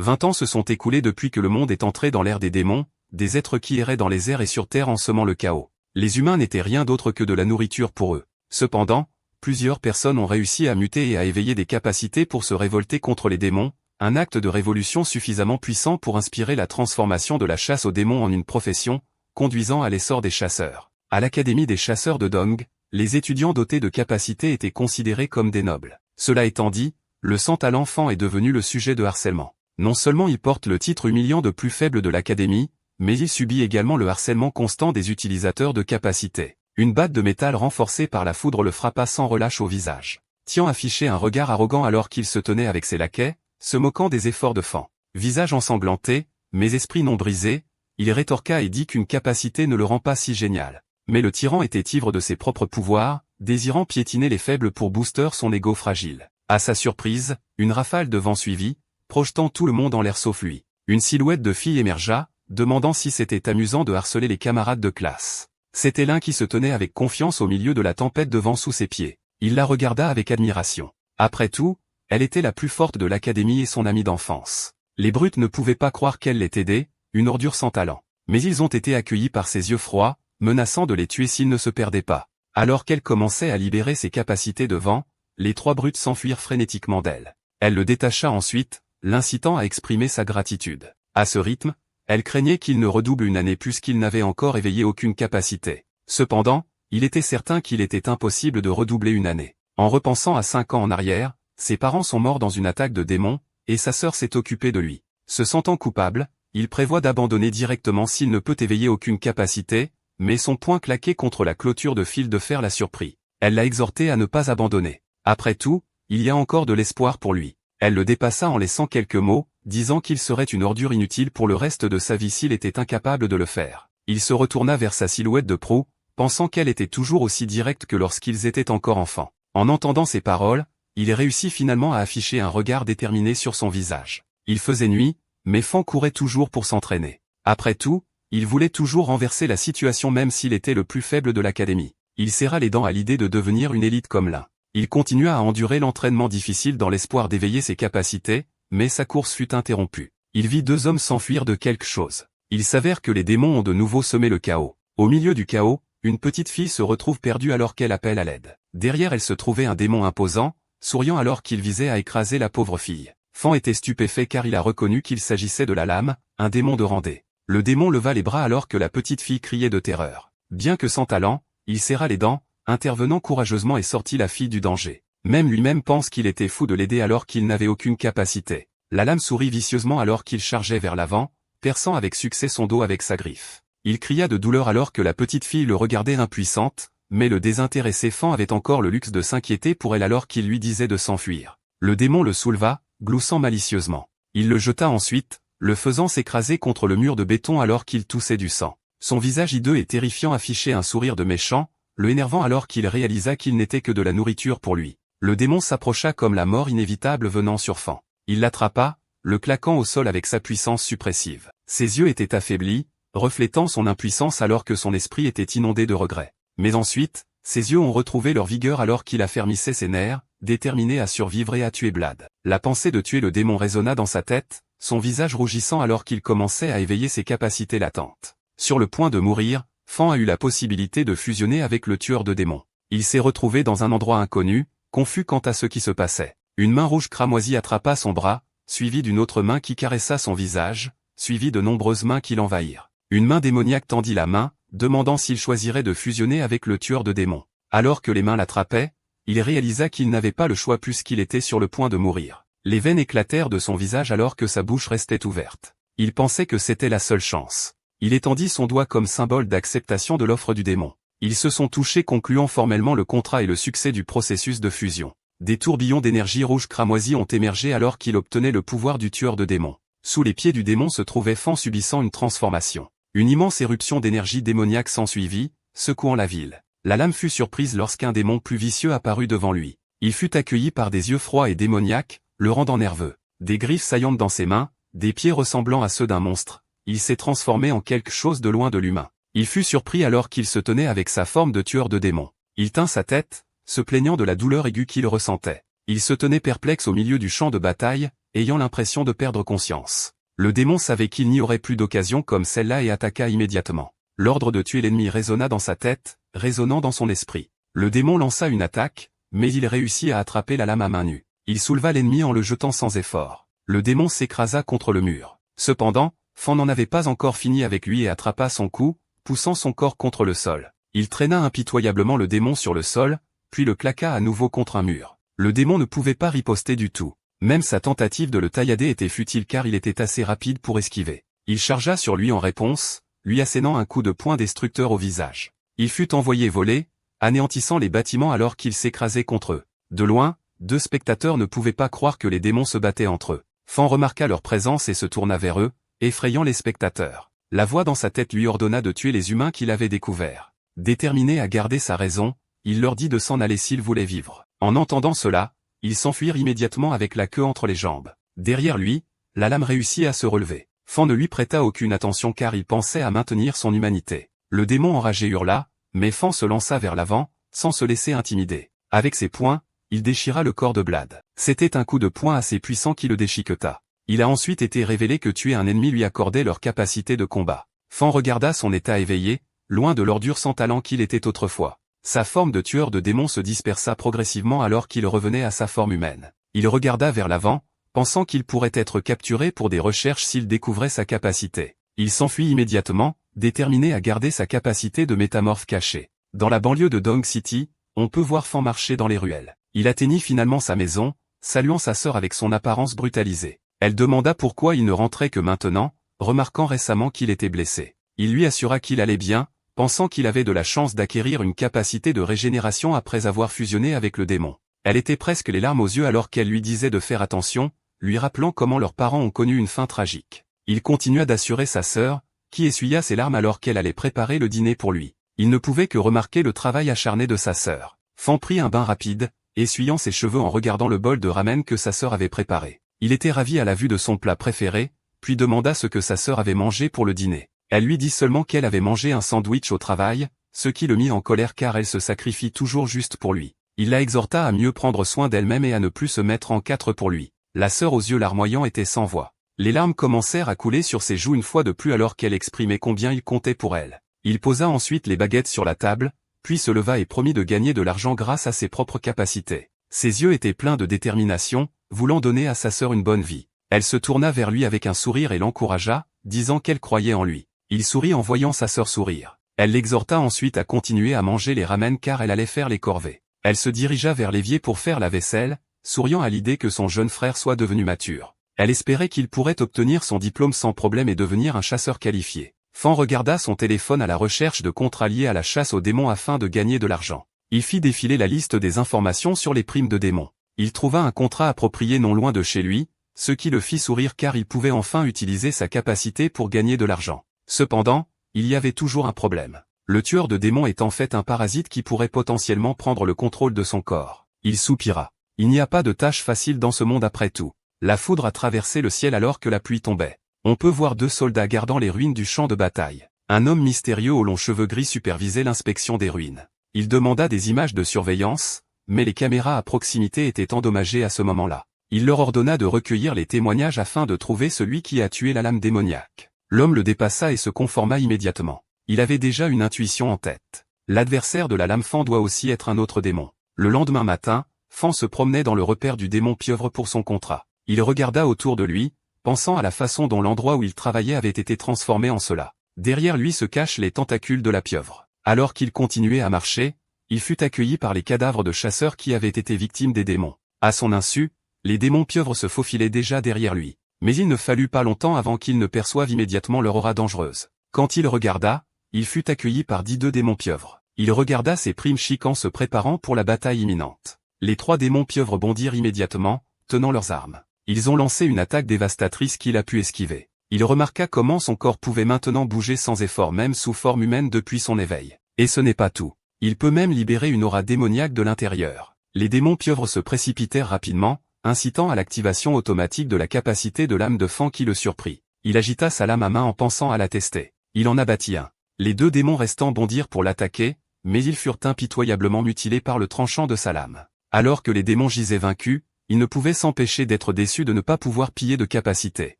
20 ans se sont écoulés depuis que le monde est entré dans l'ère des démons, des êtres qui erraient dans les airs et sur terre en semant le chaos. Les humains n'étaient rien d'autre que de la nourriture pour eux. Cependant, plusieurs personnes ont réussi à muter et à éveiller des capacités pour se révolter contre les démons, un acte de révolution suffisamment puissant pour inspirer la transformation de la chasse aux démons en une profession, conduisant à l'essor des chasseurs. À l'Académie des chasseurs de Dong, les étudiants dotés de capacités étaient considérés comme des nobles. Cela étant dit, le sans-talent Fan est devenu le sujet de harcèlement. Non seulement il porte le titre humiliant de plus faible de l'Académie, mais il subit également le harcèlement constant des utilisateurs de capacités. Une batte de métal renforcée par la foudre le frappa sans relâche au visage. Tian affichait un regard arrogant alors qu'il se tenait avec ses laquais, se moquant des efforts de Fan. Visage ensanglanté, mais esprit non brisé, il rétorqua et dit qu'une capacité ne le rend pas si génial. Mais le tyran était ivre de ses propres pouvoirs, désirant piétiner les faibles pour booster son ego fragile. À sa surprise, une rafale de vent suivit, projetant tout le monde en l'air sauf lui. Une silhouette de fille émergea, demandant si c'était amusant de harceler les camarades de classe. C'était l'un qui se tenait avec confiance au milieu de la tempête de vent sous ses pieds. Il la regarda avec admiration. Après tout, elle était la plus forte de l'académie et son amie d'enfance. Les brutes ne pouvaient pas croire qu'elle l'ait aidée, une ordure sans talent. Mais ils ont été accueillis par ses yeux froids, menaçant de les tuer s'ils ne se perdaient pas. Alors qu'elle commençait à libérer ses capacités de vent, les trois brutes s'enfuirent frénétiquement d'elle. Elle le détacha ensuite, l'incitant à exprimer sa gratitude. À ce rythme, elle craignait qu'il ne redouble une année puisqu'il n'avait encore éveillé aucune capacité. Cependant, il était certain qu'il était impossible de redoubler une année. En repensant à 5 ans en arrière, ses parents sont morts dans une attaque de démons, et sa sœur s'est occupée de lui. Se sentant coupable, il prévoit d'abandonner directement s'il ne peut éveiller aucune capacité, mais son poing claqué contre la clôture de fil de fer l'a surpris. Elle l'a exhorté à ne pas abandonner. Après tout, il y a encore de l'espoir pour lui. Elle le dépassa en laissant quelques mots, disant qu'il serait une ordure inutile pour le reste de sa vie s'il était incapable de le faire. Il se retourna vers sa silhouette de proue, pensant qu'elle était toujours aussi directe que lorsqu'ils étaient encore enfants. En entendant ces paroles, il réussit finalement à afficher un regard déterminé sur son visage. Il faisait nuit, mais Fan courait toujours pour s'entraîner. Après tout, il voulait toujours renverser la situation même s'il était le plus faible de l'académie. Il serra les dents à l'idée de devenir une élite comme l'un. Il continua à endurer l'entraînement difficile dans l'espoir d'éveiller ses capacités, mais sa course fut interrompue. Il vit 2 hommes s'enfuir de quelque chose. Il s'avère que les démons ont de nouveau semé le chaos. Au milieu du chaos, une petite fille se retrouve perdue alors qu'elle appelle à l'aide. Derrière elle se trouvait un démon imposant, souriant alors qu'il visait à écraser la pauvre fille. Fan était stupéfait car il a reconnu qu'il s'agissait de la lame, un démon de Randé. Le démon leva les bras alors que la petite fille criait de terreur. Bien que sans talent, il serra les dents, intervenant courageusement et sortit la fille du danger. Même lui-même pense qu'il était fou de l'aider alors qu'il n'avait aucune capacité. La lame sourit vicieusement alors qu'il chargeait vers l'avant, perçant avec succès son dos avec sa griffe. Il cria de douleur alors que la petite fille le regardait impuissante, mais le désintéressé Fan avait encore le luxe de s'inquiéter pour elle alors qu'il lui disait de s'enfuir. Le démon le souleva, gloussant malicieusement. Il le jeta ensuite, le faisant s'écraser contre le mur de béton alors qu'il toussait du sang. Son visage hideux et terrifiant affichait un sourire de méchant, le énervant alors qu'il réalisa qu'il n'était que de la nourriture pour lui. Le démon s'approcha comme la mort inévitable venant sur Fan. Il l'attrapa, le claquant au sol avec sa puissance suppressive. Ses yeux étaient affaiblis, reflétant son impuissance alors que son esprit était inondé de regrets. Mais ensuite, ses yeux ont retrouvé leur vigueur alors qu'il affermissait ses nerfs, déterminé à survivre et à tuer Blad. La pensée de tuer le démon résonna dans sa tête, son visage rougissant alors qu'il commençait à éveiller ses capacités latentes. Sur le point de mourir, Fan a eu la possibilité de fusionner avec le tueur de démons. Il s'est retrouvé dans un endroit inconnu, confus quant à ce qui se passait. Une main rouge cramoisie attrapa son bras, suivie d'une autre main qui caressa son visage, suivie de nombreuses mains qui l'envahirent. Une main démoniaque tendit la main, demandant s'il choisirait de fusionner avec le tueur de démons. Alors que les mains l'attrapaient, il réalisa qu'il n'avait pas le choix puisqu'il était sur le point de mourir. Les veines éclatèrent de son visage alors que sa bouche restait ouverte. Il pensait que c'était la seule chance. Il étendit son doigt comme symbole d'acceptation de l'offre du démon. Ils se sont touchés concluant formellement le contrat et le succès du processus de fusion. Des tourbillons d'énergie rouge cramoisie ont émergé alors qu'il obtenait le pouvoir du tueur de démons. Sous les pieds du démon se trouvait Fan subissant une transformation. Une immense éruption d'énergie démoniaque s'ensuivit, secouant la ville. La lame fut surprise lorsqu'un démon plus vicieux apparut devant lui. Il fut accueilli par des yeux froids et démoniaques, le rendant nerveux. Des griffes saillantes dans ses mains, des pieds ressemblant à ceux d'un monstre. Il s'est transformé en quelque chose de loin de l'humain. Il fut surpris alors qu'il se tenait avec sa forme de tueur de démons. Il tint sa tête, se plaignant de la douleur aiguë qu'il ressentait. Il se tenait perplexe au milieu du champ de bataille, ayant l'impression de perdre conscience. Le démon savait qu'il n'y aurait plus d'occasion comme celle-là et attaqua immédiatement. L'ordre de tuer l'ennemi résonna dans sa tête, résonnant dans son esprit. Le démon lança une attaque, mais il réussit à attraper la lame à main nue. Il souleva l'ennemi en le jetant sans effort. Le démon s'écrasa contre le mur. Cependant, Fan n'en avait pas encore fini avec lui et attrapa son cou, poussant son corps contre le sol. Il traîna impitoyablement le démon sur le sol, puis le claqua à nouveau contre un mur. Le démon ne pouvait pas riposter du tout. Même sa tentative de le taillader était futile car il était assez rapide pour esquiver. Il chargea sur lui en réponse, lui assénant un coup de poing destructeur au visage. Il fut envoyé voler, anéantissant les bâtiments alors qu'il s'écrasait contre eux. De loin, 2 spectateurs ne pouvaient pas croire que les démons se battaient entre eux. Fan remarqua leur présence et se tourna vers eux, effrayant les spectateurs. La voix dans sa tête lui ordonna de tuer les humains qu'il avait découverts. Déterminé à garder sa raison, il leur dit de s'en aller s'ils voulaient vivre. En entendant cela, ils s'enfuirent immédiatement avec la queue entre les jambes. Derrière lui, la lame réussit à se relever. Fan ne lui prêta aucune attention car il pensait à maintenir son humanité. Le démon enragé hurla, mais Fan se lança vers l'avant, sans se laisser intimider. Avec ses poings, il déchira le corps de Blade. C'était un coup de poing assez puissant qui le déchiqueta. Il a ensuite été révélé que tuer un ennemi lui accordait leur capacité de combat. Fan regarda son état éveillé, loin de l'ordure sans talent qu'il était autrefois. Sa forme de tueur de démons se dispersa progressivement alors qu'il revenait à sa forme humaine. Il regarda vers l'avant, pensant qu'il pourrait être capturé pour des recherches s'il découvrait sa capacité. Il s'enfuit immédiatement, déterminé à garder sa capacité de métamorphe cachée. Dans la banlieue de Dong City, on peut voir Fan marcher dans les ruelles. Il atteignit finalement sa maison, saluant sa sœur avec son apparence brutalisée. Elle demanda pourquoi il ne rentrait que maintenant, remarquant récemment qu'il était blessé. Il lui assura qu'il allait bien, pensant qu'il avait de la chance d'acquérir une capacité de régénération après avoir fusionné avec le démon. Elle était presque les larmes aux yeux alors qu'elle lui disait de faire attention, lui rappelant comment leurs parents ont connu une fin tragique. Il continua d'assurer sa sœur, qui essuya ses larmes alors qu'elle allait préparer le dîner pour lui. Il ne pouvait que remarquer le travail acharné de sa sœur. Fan prit un bain rapide, essuyant ses cheveux en regardant le bol de ramen que sa sœur avait préparé. Il était ravi à la vue de son plat préféré, puis demanda ce que sa sœur avait mangé pour le dîner. Elle lui dit seulement qu'elle avait mangé un sandwich au travail, ce qui le mit en colère car elle se sacrifie toujours juste pour lui. Il la exhorta à mieux prendre soin d'elle-même et à ne plus se mettre en 4 pour lui. La sœur aux yeux larmoyants était sans voix. Les larmes commencèrent à couler sur ses joues une fois de plus alors qu'elle exprimait combien il comptait pour elle. Il posa ensuite les baguettes sur la table, puis se leva et promit de gagner de l'argent grâce à ses propres capacités. Ses yeux étaient pleins de détermination, voulant donner à sa sœur une bonne vie. Elle se tourna vers lui avec un sourire et l'encouragea, disant qu'elle croyait en lui. Il sourit en voyant sa sœur sourire. Elle l'exhorta ensuite à continuer à manger les ramen car elle allait faire les corvées. Elle se dirigea vers l'évier pour faire la vaisselle, souriant à l'idée que son jeune frère soit devenu mature. Elle espérait qu'il pourrait obtenir son diplôme sans problème et devenir un chasseur qualifié. Fan regarda son téléphone à la recherche de contrats liés à la chasse aux démons afin de gagner de l'argent. Il fit défiler la liste des informations sur les primes de démons. Il trouva un contrat approprié non loin de chez lui, ce qui le fit sourire car il pouvait enfin utiliser sa capacité pour gagner de l'argent. Cependant, il y avait toujours un problème. Le tueur de démons est en fait un parasite qui pourrait potentiellement prendre le contrôle de son corps. Il soupira. Il n'y a pas de tâche facile dans ce monde après tout. La foudre a traversé le ciel alors que la pluie tombait. On peut voir 2 soldats gardant les ruines du champ de bataille. Un homme mystérieux aux longs cheveux gris supervisait l'inspection des ruines. Il demanda des images de surveillance, mais les caméras à proximité étaient endommagées à ce moment-là. Il leur ordonna de recueillir les témoignages afin de trouver celui qui a tué la lame démoniaque. L'homme le dépassa et se conforma immédiatement. Il avait déjà une intuition en tête. L'adversaire de la lame Fan doit aussi être un autre démon. Le lendemain matin, Fan se promenait dans le repère du démon pieuvre pour son contrat. Il regarda autour de lui, pensant à la façon dont l'endroit où il travaillait avait été transformé en cela. Derrière lui se cachent les tentacules de la pieuvre. Alors qu'il continuait à marcher, il fut accueilli par les cadavres de chasseurs qui avaient été victimes des démons. À son insu, les démons pieuvres se faufilaient déjà derrière lui. Mais il ne fallut pas longtemps avant qu'il ne perçoive immédiatement leur aura dangereuse. Quand il regarda, il fut accueilli par 10 démons pieuvres. Il regarda ses primes chiquants se préparant pour la bataille imminente. Les 3 démons pieuvres bondirent immédiatement, tenant leurs armes. Ils ont lancé une attaque dévastatrice qu'il a pu esquiver. Il remarqua comment son corps pouvait maintenant bouger sans effort même sous forme humaine depuis son éveil. Et ce n'est pas tout. Il peut même libérer une aura démoniaque de l'intérieur. Les démons pieuvres se précipitèrent rapidement, incitant à l'activation automatique de la capacité de l'âme de Fan qui le surprit. Il agita sa lame à main en pensant à la tester. Il en abattit un. Les 2 démons restants bondirent pour l'attaquer, mais ils furent impitoyablement mutilés par le tranchant de sa lame. Alors que les démons gisaient vaincus, il ne pouvait s'empêcher d'être déçu de ne pas pouvoir piller de capacité.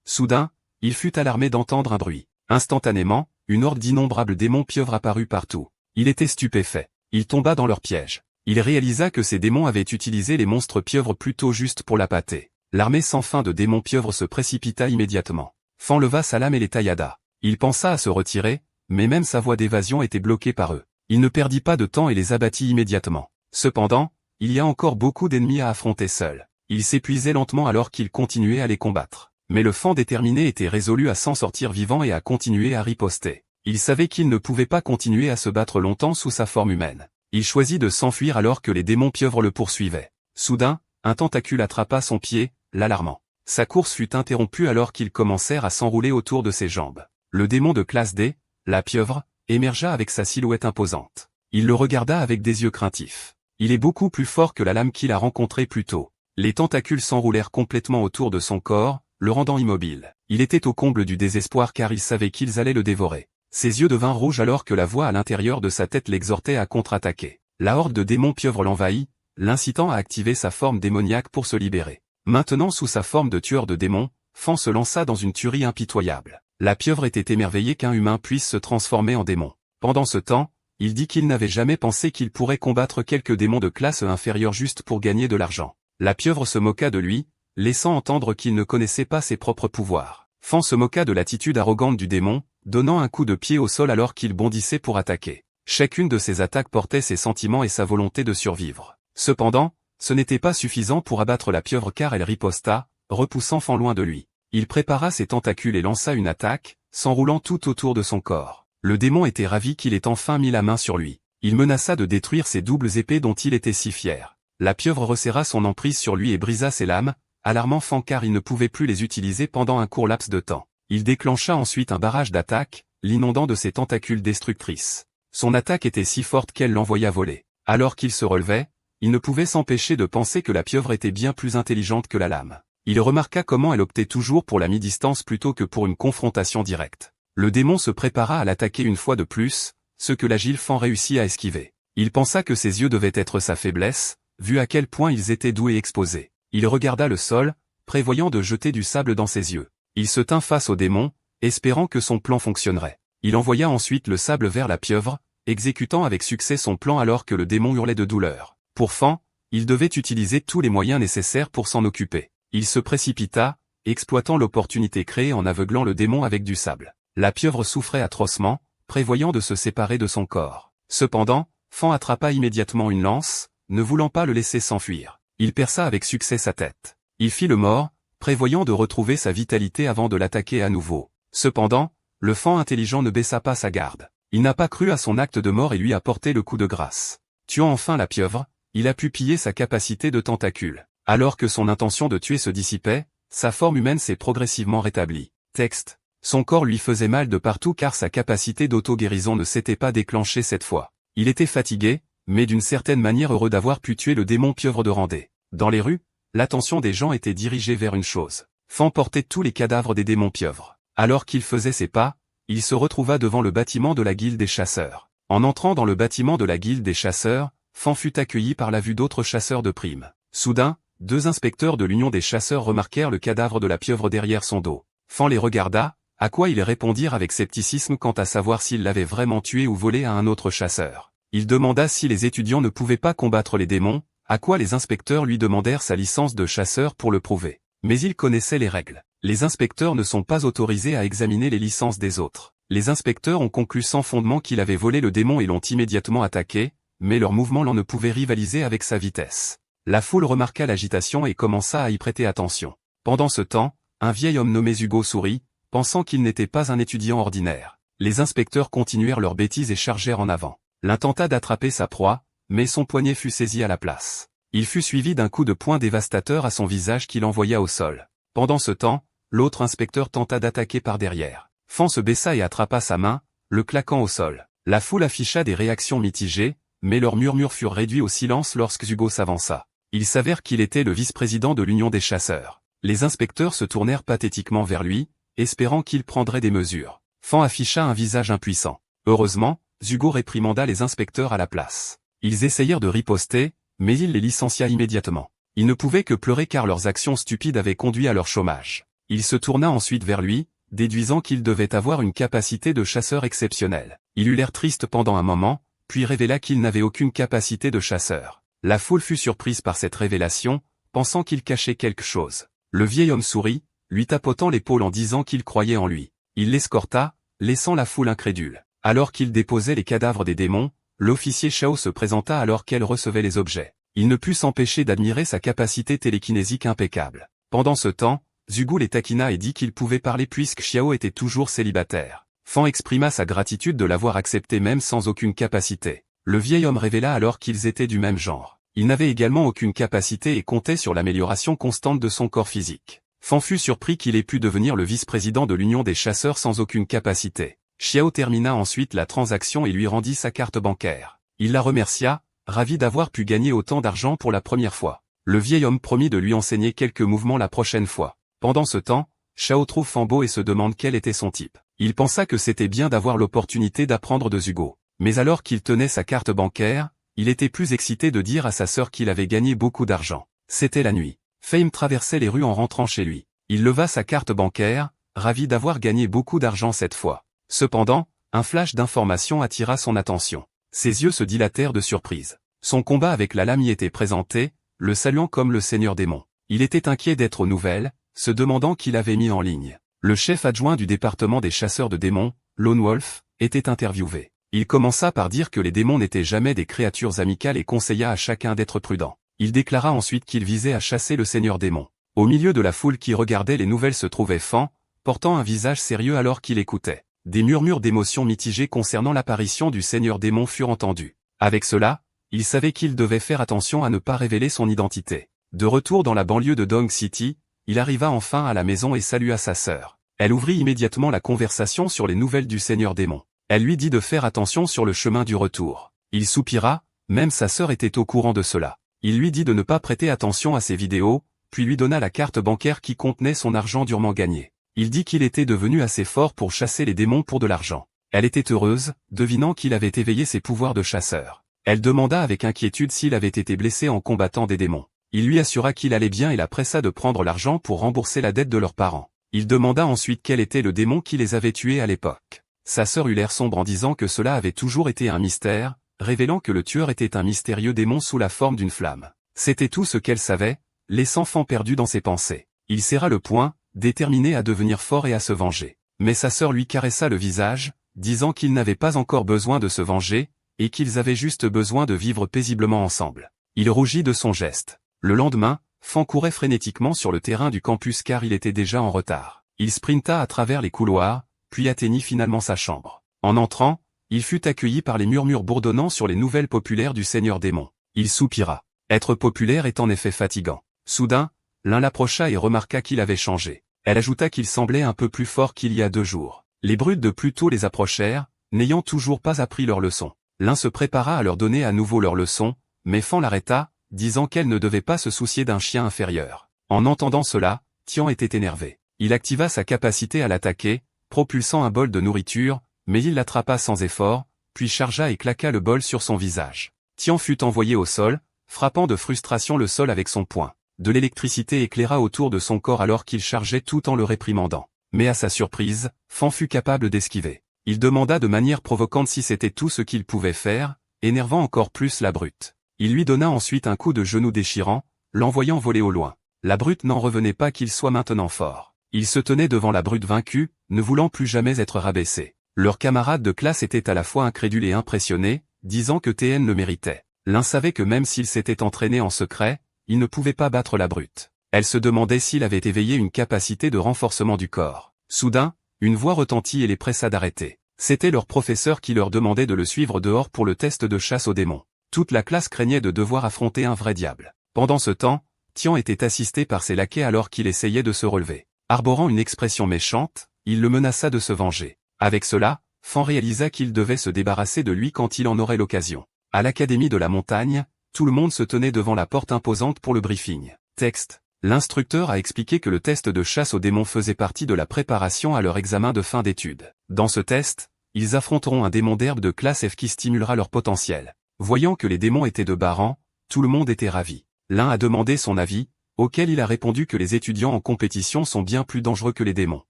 Soudain, il fut alarmé d'entendre un bruit. Instantanément, une horde d'innombrables démons pieuvres apparut partout. Il était stupéfait. Il tomba dans leur piège. Il réalisa que ces démons avaient utilisé les monstres pieuvres plutôt juste pour l'appâter. L'armée sans fin de démons pieuvres se précipita immédiatement. Fan leva sa lame et les taillada. Il pensa à se retirer, mais même sa voie d'évasion était bloquée par eux. Il ne perdit pas de temps et les abattit immédiatement. Cependant, il y a encore beaucoup d'ennemis à affronter seul. Il s'épuisait lentement alors qu'il continuait à les combattre. Mais le Fan déterminé était résolu à s'en sortir vivant et à continuer à riposter. Il savait qu'il ne pouvait pas continuer à se battre longtemps sous sa forme humaine. Il choisit de s'enfuir alors que les démons pieuvres le poursuivaient. Soudain, un tentacule attrapa son pied, l'alarmant. Sa course fut interrompue alors qu'ils commencèrent à s'enrouler autour de ses jambes. Le démon de classe D, la pieuvre, émergea avec sa silhouette imposante. Il le regarda avec des yeux craintifs. Il est beaucoup plus fort que la lame qu'il a rencontrée plus tôt. Les tentacules s'enroulèrent complètement autour de son corps, le rendant immobile. Il était au comble du désespoir car il savait qu'ils allaient le dévorer. Ses yeux devinrent rouges alors que la voix à l'intérieur de sa tête l'exhortait à contre-attaquer. La horde de démons pieuvres l'envahit, l'incitant à activer sa forme démoniaque pour se libérer. Maintenant sous sa forme de tueur de démons, Fan se lança dans une tuerie impitoyable. La pieuvre était émerveillée qu'un humain puisse se transformer en démon. Pendant ce temps, il dit qu'il n'avait jamais pensé qu'il pourrait combattre quelques démons de classe inférieure juste pour gagner de l'argent. La pieuvre se moqua de lui, laissant entendre qu'il ne connaissait pas ses propres pouvoirs. Fan se moqua de l'attitude arrogante du démon, donnant un coup de pied au sol alors qu'il bondissait pour attaquer. Chacune de ses attaques portait ses sentiments et sa volonté de survivre. Cependant, ce n'était pas suffisant pour abattre la pieuvre car elle riposta, repoussant Fan loin de lui. Il prépara ses tentacules et lança une attaque, s'enroulant tout autour de son corps. Le démon était ravi qu'il ait enfin mis la main sur lui. Il menaça de détruire ses doubles épées dont il était si fier. La pieuvre resserra son emprise sur lui et brisa ses lames, alarmant Fan car il ne pouvait plus les utiliser pendant un court laps de temps. Il déclencha ensuite un barrage d'attaques, l'inondant de ses tentacules destructrices. Son attaque était si forte qu'elle l'envoya voler. Alors qu'il se relevait, il ne pouvait s'empêcher de penser que la pieuvre était bien plus intelligente que la lame. Il remarqua comment elle optait toujours pour la mi-distance plutôt que pour une confrontation directe. Le démon se prépara à l'attaquer une fois de plus, ce que l'agile Fan réussit à esquiver. Il pensa que ses yeux devaient être sa faiblesse, vu à quel point ils étaient doux et exposés. Il regarda le sol, prévoyant de jeter du sable dans ses yeux. Il se tint face au démon, espérant que son plan fonctionnerait. Il envoya ensuite le sable vers la pieuvre, exécutant avec succès son plan alors que le démon hurlait de douleur. Pour Fan, il devait utiliser tous les moyens nécessaires pour s'en occuper. Il se précipita, exploitant l'opportunité créée en aveuglant le démon avec du sable. La pieuvre souffrait atrocement, prévoyant de se séparer de son corps. Cependant, Fan attrapa immédiatement une lance, ne voulant pas le laisser s'enfuir. Il perça avec succès sa tête. Il fit le mort, prévoyant de retrouver sa vitalité avant de l'attaquer à nouveau. Cependant, le Fan intelligent ne baissa pas sa garde. Il n'a pas cru à son acte de mort et lui a porté le coup de grâce. Tuant enfin la pieuvre, il a pu piller sa capacité de tentacule. Alors que son intention de tuer se dissipait, sa forme humaine s'est progressivement rétablie. Texte. Son corps lui faisait mal de partout car sa capacité d'auto-guérison ne s'était pas déclenchée cette fois. Il était fatigué, mais d'une certaine manière heureux d'avoir pu tuer le démon pieuvre de Randé. Dans les rues, l'attention des gens était dirigée vers une chose. Fan portait tous les cadavres des démons pieuvres. Alors qu'il faisait ses pas, il se retrouva devant le bâtiment de la guilde des chasseurs. En entrant dans le bâtiment de la guilde des chasseurs, Fan fut accueilli par la vue d'autres chasseurs de primes. Soudain, 2 inspecteurs de l'union des chasseurs remarquèrent le cadavre de la pieuvre derrière son dos. Fan les regarda, à quoi ils répondirent avec scepticisme quant à savoir s'il l'avait vraiment tué ou volé à un autre chasseur. Il demanda si les étudiants ne pouvaient pas combattre les démons, à quoi les inspecteurs lui demandèrent sa licence de chasseur pour le prouver. Mais il connaissait les règles. Les inspecteurs ne sont pas autorisés à examiner les licences des autres. Les inspecteurs ont conclu sans fondement qu'il avait volé le démon et l'ont immédiatement attaqué, mais leur mouvement ne pouvait rivaliser avec sa vitesse. La foule remarqua l'agitation et commença à y prêter attention. Pendant ce temps, un vieil homme nommé Hugo sourit, pensant qu'il n'était pas un étudiant ordinaire. Les inspecteurs continuèrent leurs bêtises et chargèrent en avant. L'un tenta d'attraper sa proie, mais son poignet fut saisi à la place. Il fut suivi d'un coup de poing dévastateur à son visage qui l'envoya au sol. Pendant ce temps, l'autre inspecteur tenta d'attaquer par derrière. Fan se baissa et attrapa sa main, le claquant au sol. La foule afficha des réactions mitigées, mais leurs murmures furent réduits au silence lorsque Hugo s'avança. Il s'avère qu'il était le vice-président de l'Union des chasseurs. Les inspecteurs se tournèrent pathétiquement vers lui, espérant qu'il prendrait des mesures. Fan afficha un visage impuissant. Heureusement, Hugo réprimanda les inspecteurs à la place. Ils essayèrent de riposter, mais il les licencia immédiatement. Ils ne pouvaient que pleurer car leurs actions stupides avaient conduit à leur chômage. Il se tourna ensuite vers lui, déduisant qu'il devait avoir une capacité de chasseur exceptionnelle. Il eut l'air triste pendant un moment, puis révéla qu'il n'avait aucune capacité de chasseur. La foule fut surprise par cette révélation, pensant qu'il cachait quelque chose. Le vieil homme sourit, lui tapotant l'épaule en disant qu'il croyait en lui. Il l'escorta, laissant la foule incrédule. Alors qu'il déposait les cadavres des démons, l'officier Shao se présenta alors qu'elle recevait les objets. Il ne put s'empêcher d'admirer sa capacité télékinésique impeccable. Pendant ce temps, Zhugu les taquina et dit qu'il pouvait parler puisque Xiao était toujours célibataire. Fan exprima sa gratitude de l'avoir accepté même sans aucune capacité. Le vieil homme révéla alors qu'ils étaient du même genre. Il n'avait également aucune capacité et comptait sur l'amélioration constante de son corps physique. Fan fut surpris qu'il ait pu devenir le vice-président de l'Union des chasseurs sans aucune capacité. Xiao termina ensuite la transaction et lui rendit sa carte bancaire. Il la remercia, ravi d'avoir pu gagner autant d'argent pour la première fois. Le vieil homme promit de lui enseigner quelques mouvements la prochaine fois. Pendant ce temps, Shao trouve Fan beau et se demande quel était son type. Il pensa que c'était bien d'avoir l'opportunité d'apprendre de Zhugu. Mais alors qu'il tenait sa carte bancaire, il était plus excité de dire à sa sœur qu'il avait gagné beaucoup d'argent. C'était la nuit. Fame traversait les rues en rentrant chez lui. Il leva sa carte bancaire, ravi d'avoir gagné beaucoup d'argent cette fois. Cependant, un flash d'information attira son attention. Ses yeux se dilatèrent de surprise. Son combat avec la lame y était présenté, le saluant comme le seigneur démon. Il était inquiet d'être aux nouvelles, se demandant qui l'avait mis en ligne. Le chef adjoint du département des chasseurs de démons, Lone Wolf, était interviewé. Il commença par dire que les démons n'étaient jamais des créatures amicales et conseilla à chacun d'être prudent. Il déclara ensuite qu'il visait à chasser le seigneur démon. Au milieu de la foule qui regardait les nouvelles se trouvait Fan, portant un visage sérieux alors qu'il écoutait. Des murmures d'émotion mitigées concernant l'apparition du seigneur démon furent entendus. Avec cela, il savait qu'il devait faire attention à ne pas révéler son identité. De retour dans la banlieue de Dong City, il arriva enfin à la maison et salua sa sœur. Elle ouvrit immédiatement la conversation sur les nouvelles du seigneur démon. Elle lui dit de faire attention sur le chemin du retour. Il soupira, même sa sœur était au courant de cela. Il lui dit de ne pas prêter attention à ses vidéos, puis lui donna la carte bancaire qui contenait son argent durement gagné. Il dit qu'il était devenu assez fort pour chasser les démons pour de l'argent. Elle était heureuse, devinant qu'il avait éveillé ses pouvoirs de chasseur. Elle demanda avec inquiétude s'il avait été blessé en combattant des démons. Il lui assura qu'il allait bien et la pressa de prendre l'argent pour rembourser la dette de leurs parents. Il demanda ensuite quel était le démon qui les avait tués à l'époque. Sa sœur eut l'air sombre en disant que cela avait toujours été un mystère, révélant que le tueur était un mystérieux démon sous la forme d'une flamme. C'était tout ce qu'elle savait, laissant Fan perdu dans ses pensées. Il serra le poing, déterminé à devenir fort et à se venger. Mais sa sœur lui caressa le visage, disant qu'il n'avait pas encore besoin de se venger, et qu'ils avaient juste besoin de vivre paisiblement ensemble. Il rougit de son geste. Le lendemain, Fan courait frénétiquement sur le terrain du campus car il était déjà en retard. Il sprinta à travers les couloirs, puis atteignit finalement sa chambre. En entrant, il fut accueilli par les murmures bourdonnants sur les nouvelles populaires du seigneur démon. Il soupira. Être populaire est en effet fatigant. Soudain, l'un l'approcha et remarqua qu'il avait changé. Elle ajouta qu'il semblait un peu plus fort qu'il y a 2 jours. Les brutes de plus tôt les approchèrent, n'ayant toujours pas appris leur leçon. L'un se prépara à leur donner à nouveau leur leçon, mais Fan l'arrêta, disant qu'elle ne devait pas se soucier d'un chien inférieur. En entendant cela, Tian était énervé. Il activa sa capacité à l'attaquer, propulsant un bol de nourriture, mais il l'attrapa sans effort, puis chargea et claqua le bol sur son visage. Tian fut envoyé au sol, frappant de frustration le sol avec son poing. De l'électricité éclaira autour de son corps alors qu'il chargeait tout en le réprimandant. Mais à sa surprise, Fan fut capable d'esquiver. Il demanda de manière provocante si c'était tout ce qu'il pouvait faire, énervant encore plus la brute. Il lui donna ensuite un coup de genou déchirant, l'envoyant voler au loin. La brute n'en revenait pas qu'il soit maintenant fort. Il se tenait devant la brute vaincue, ne voulant plus jamais être rabaissé. Leurs camarades de classe étaient à la fois incrédules et impressionnés, disant que TN le méritait. L'un savait que même s'il s'était entraîné en secret, il ne pouvait pas battre la brute. Elle se demandait s'il avait éveillé une capacité de renforcement du corps. Soudain, une voix retentit et les pressa d'arrêter. C'était leur professeur qui leur demandait de le suivre dehors pour le test de chasse aux démons. Toute la classe craignait de devoir affronter un vrai diable. Pendant ce temps, Tian était assisté par ses laquais alors qu'il essayait de se relever. Arborant une expression méchante, il le menaça de se venger. Avec cela, Fan réalisa qu'il devait se débarrasser de lui quand il en aurait l'occasion. À l'académie de la montagne, tout le monde se tenait devant la porte imposante pour le briefing. Texte. L'instructeur a expliqué que le test de chasse aux démons faisait partie de la préparation à leur examen de fin d'études. Dans ce test, ils affronteront un démon d'herbe de classe F qui stimulera leur potentiel. Voyant que les démons étaient de bas rang, tout le monde était ravi. L'un a demandé son avis, auquel il a répondu que les étudiants en compétition sont bien plus dangereux que les démons.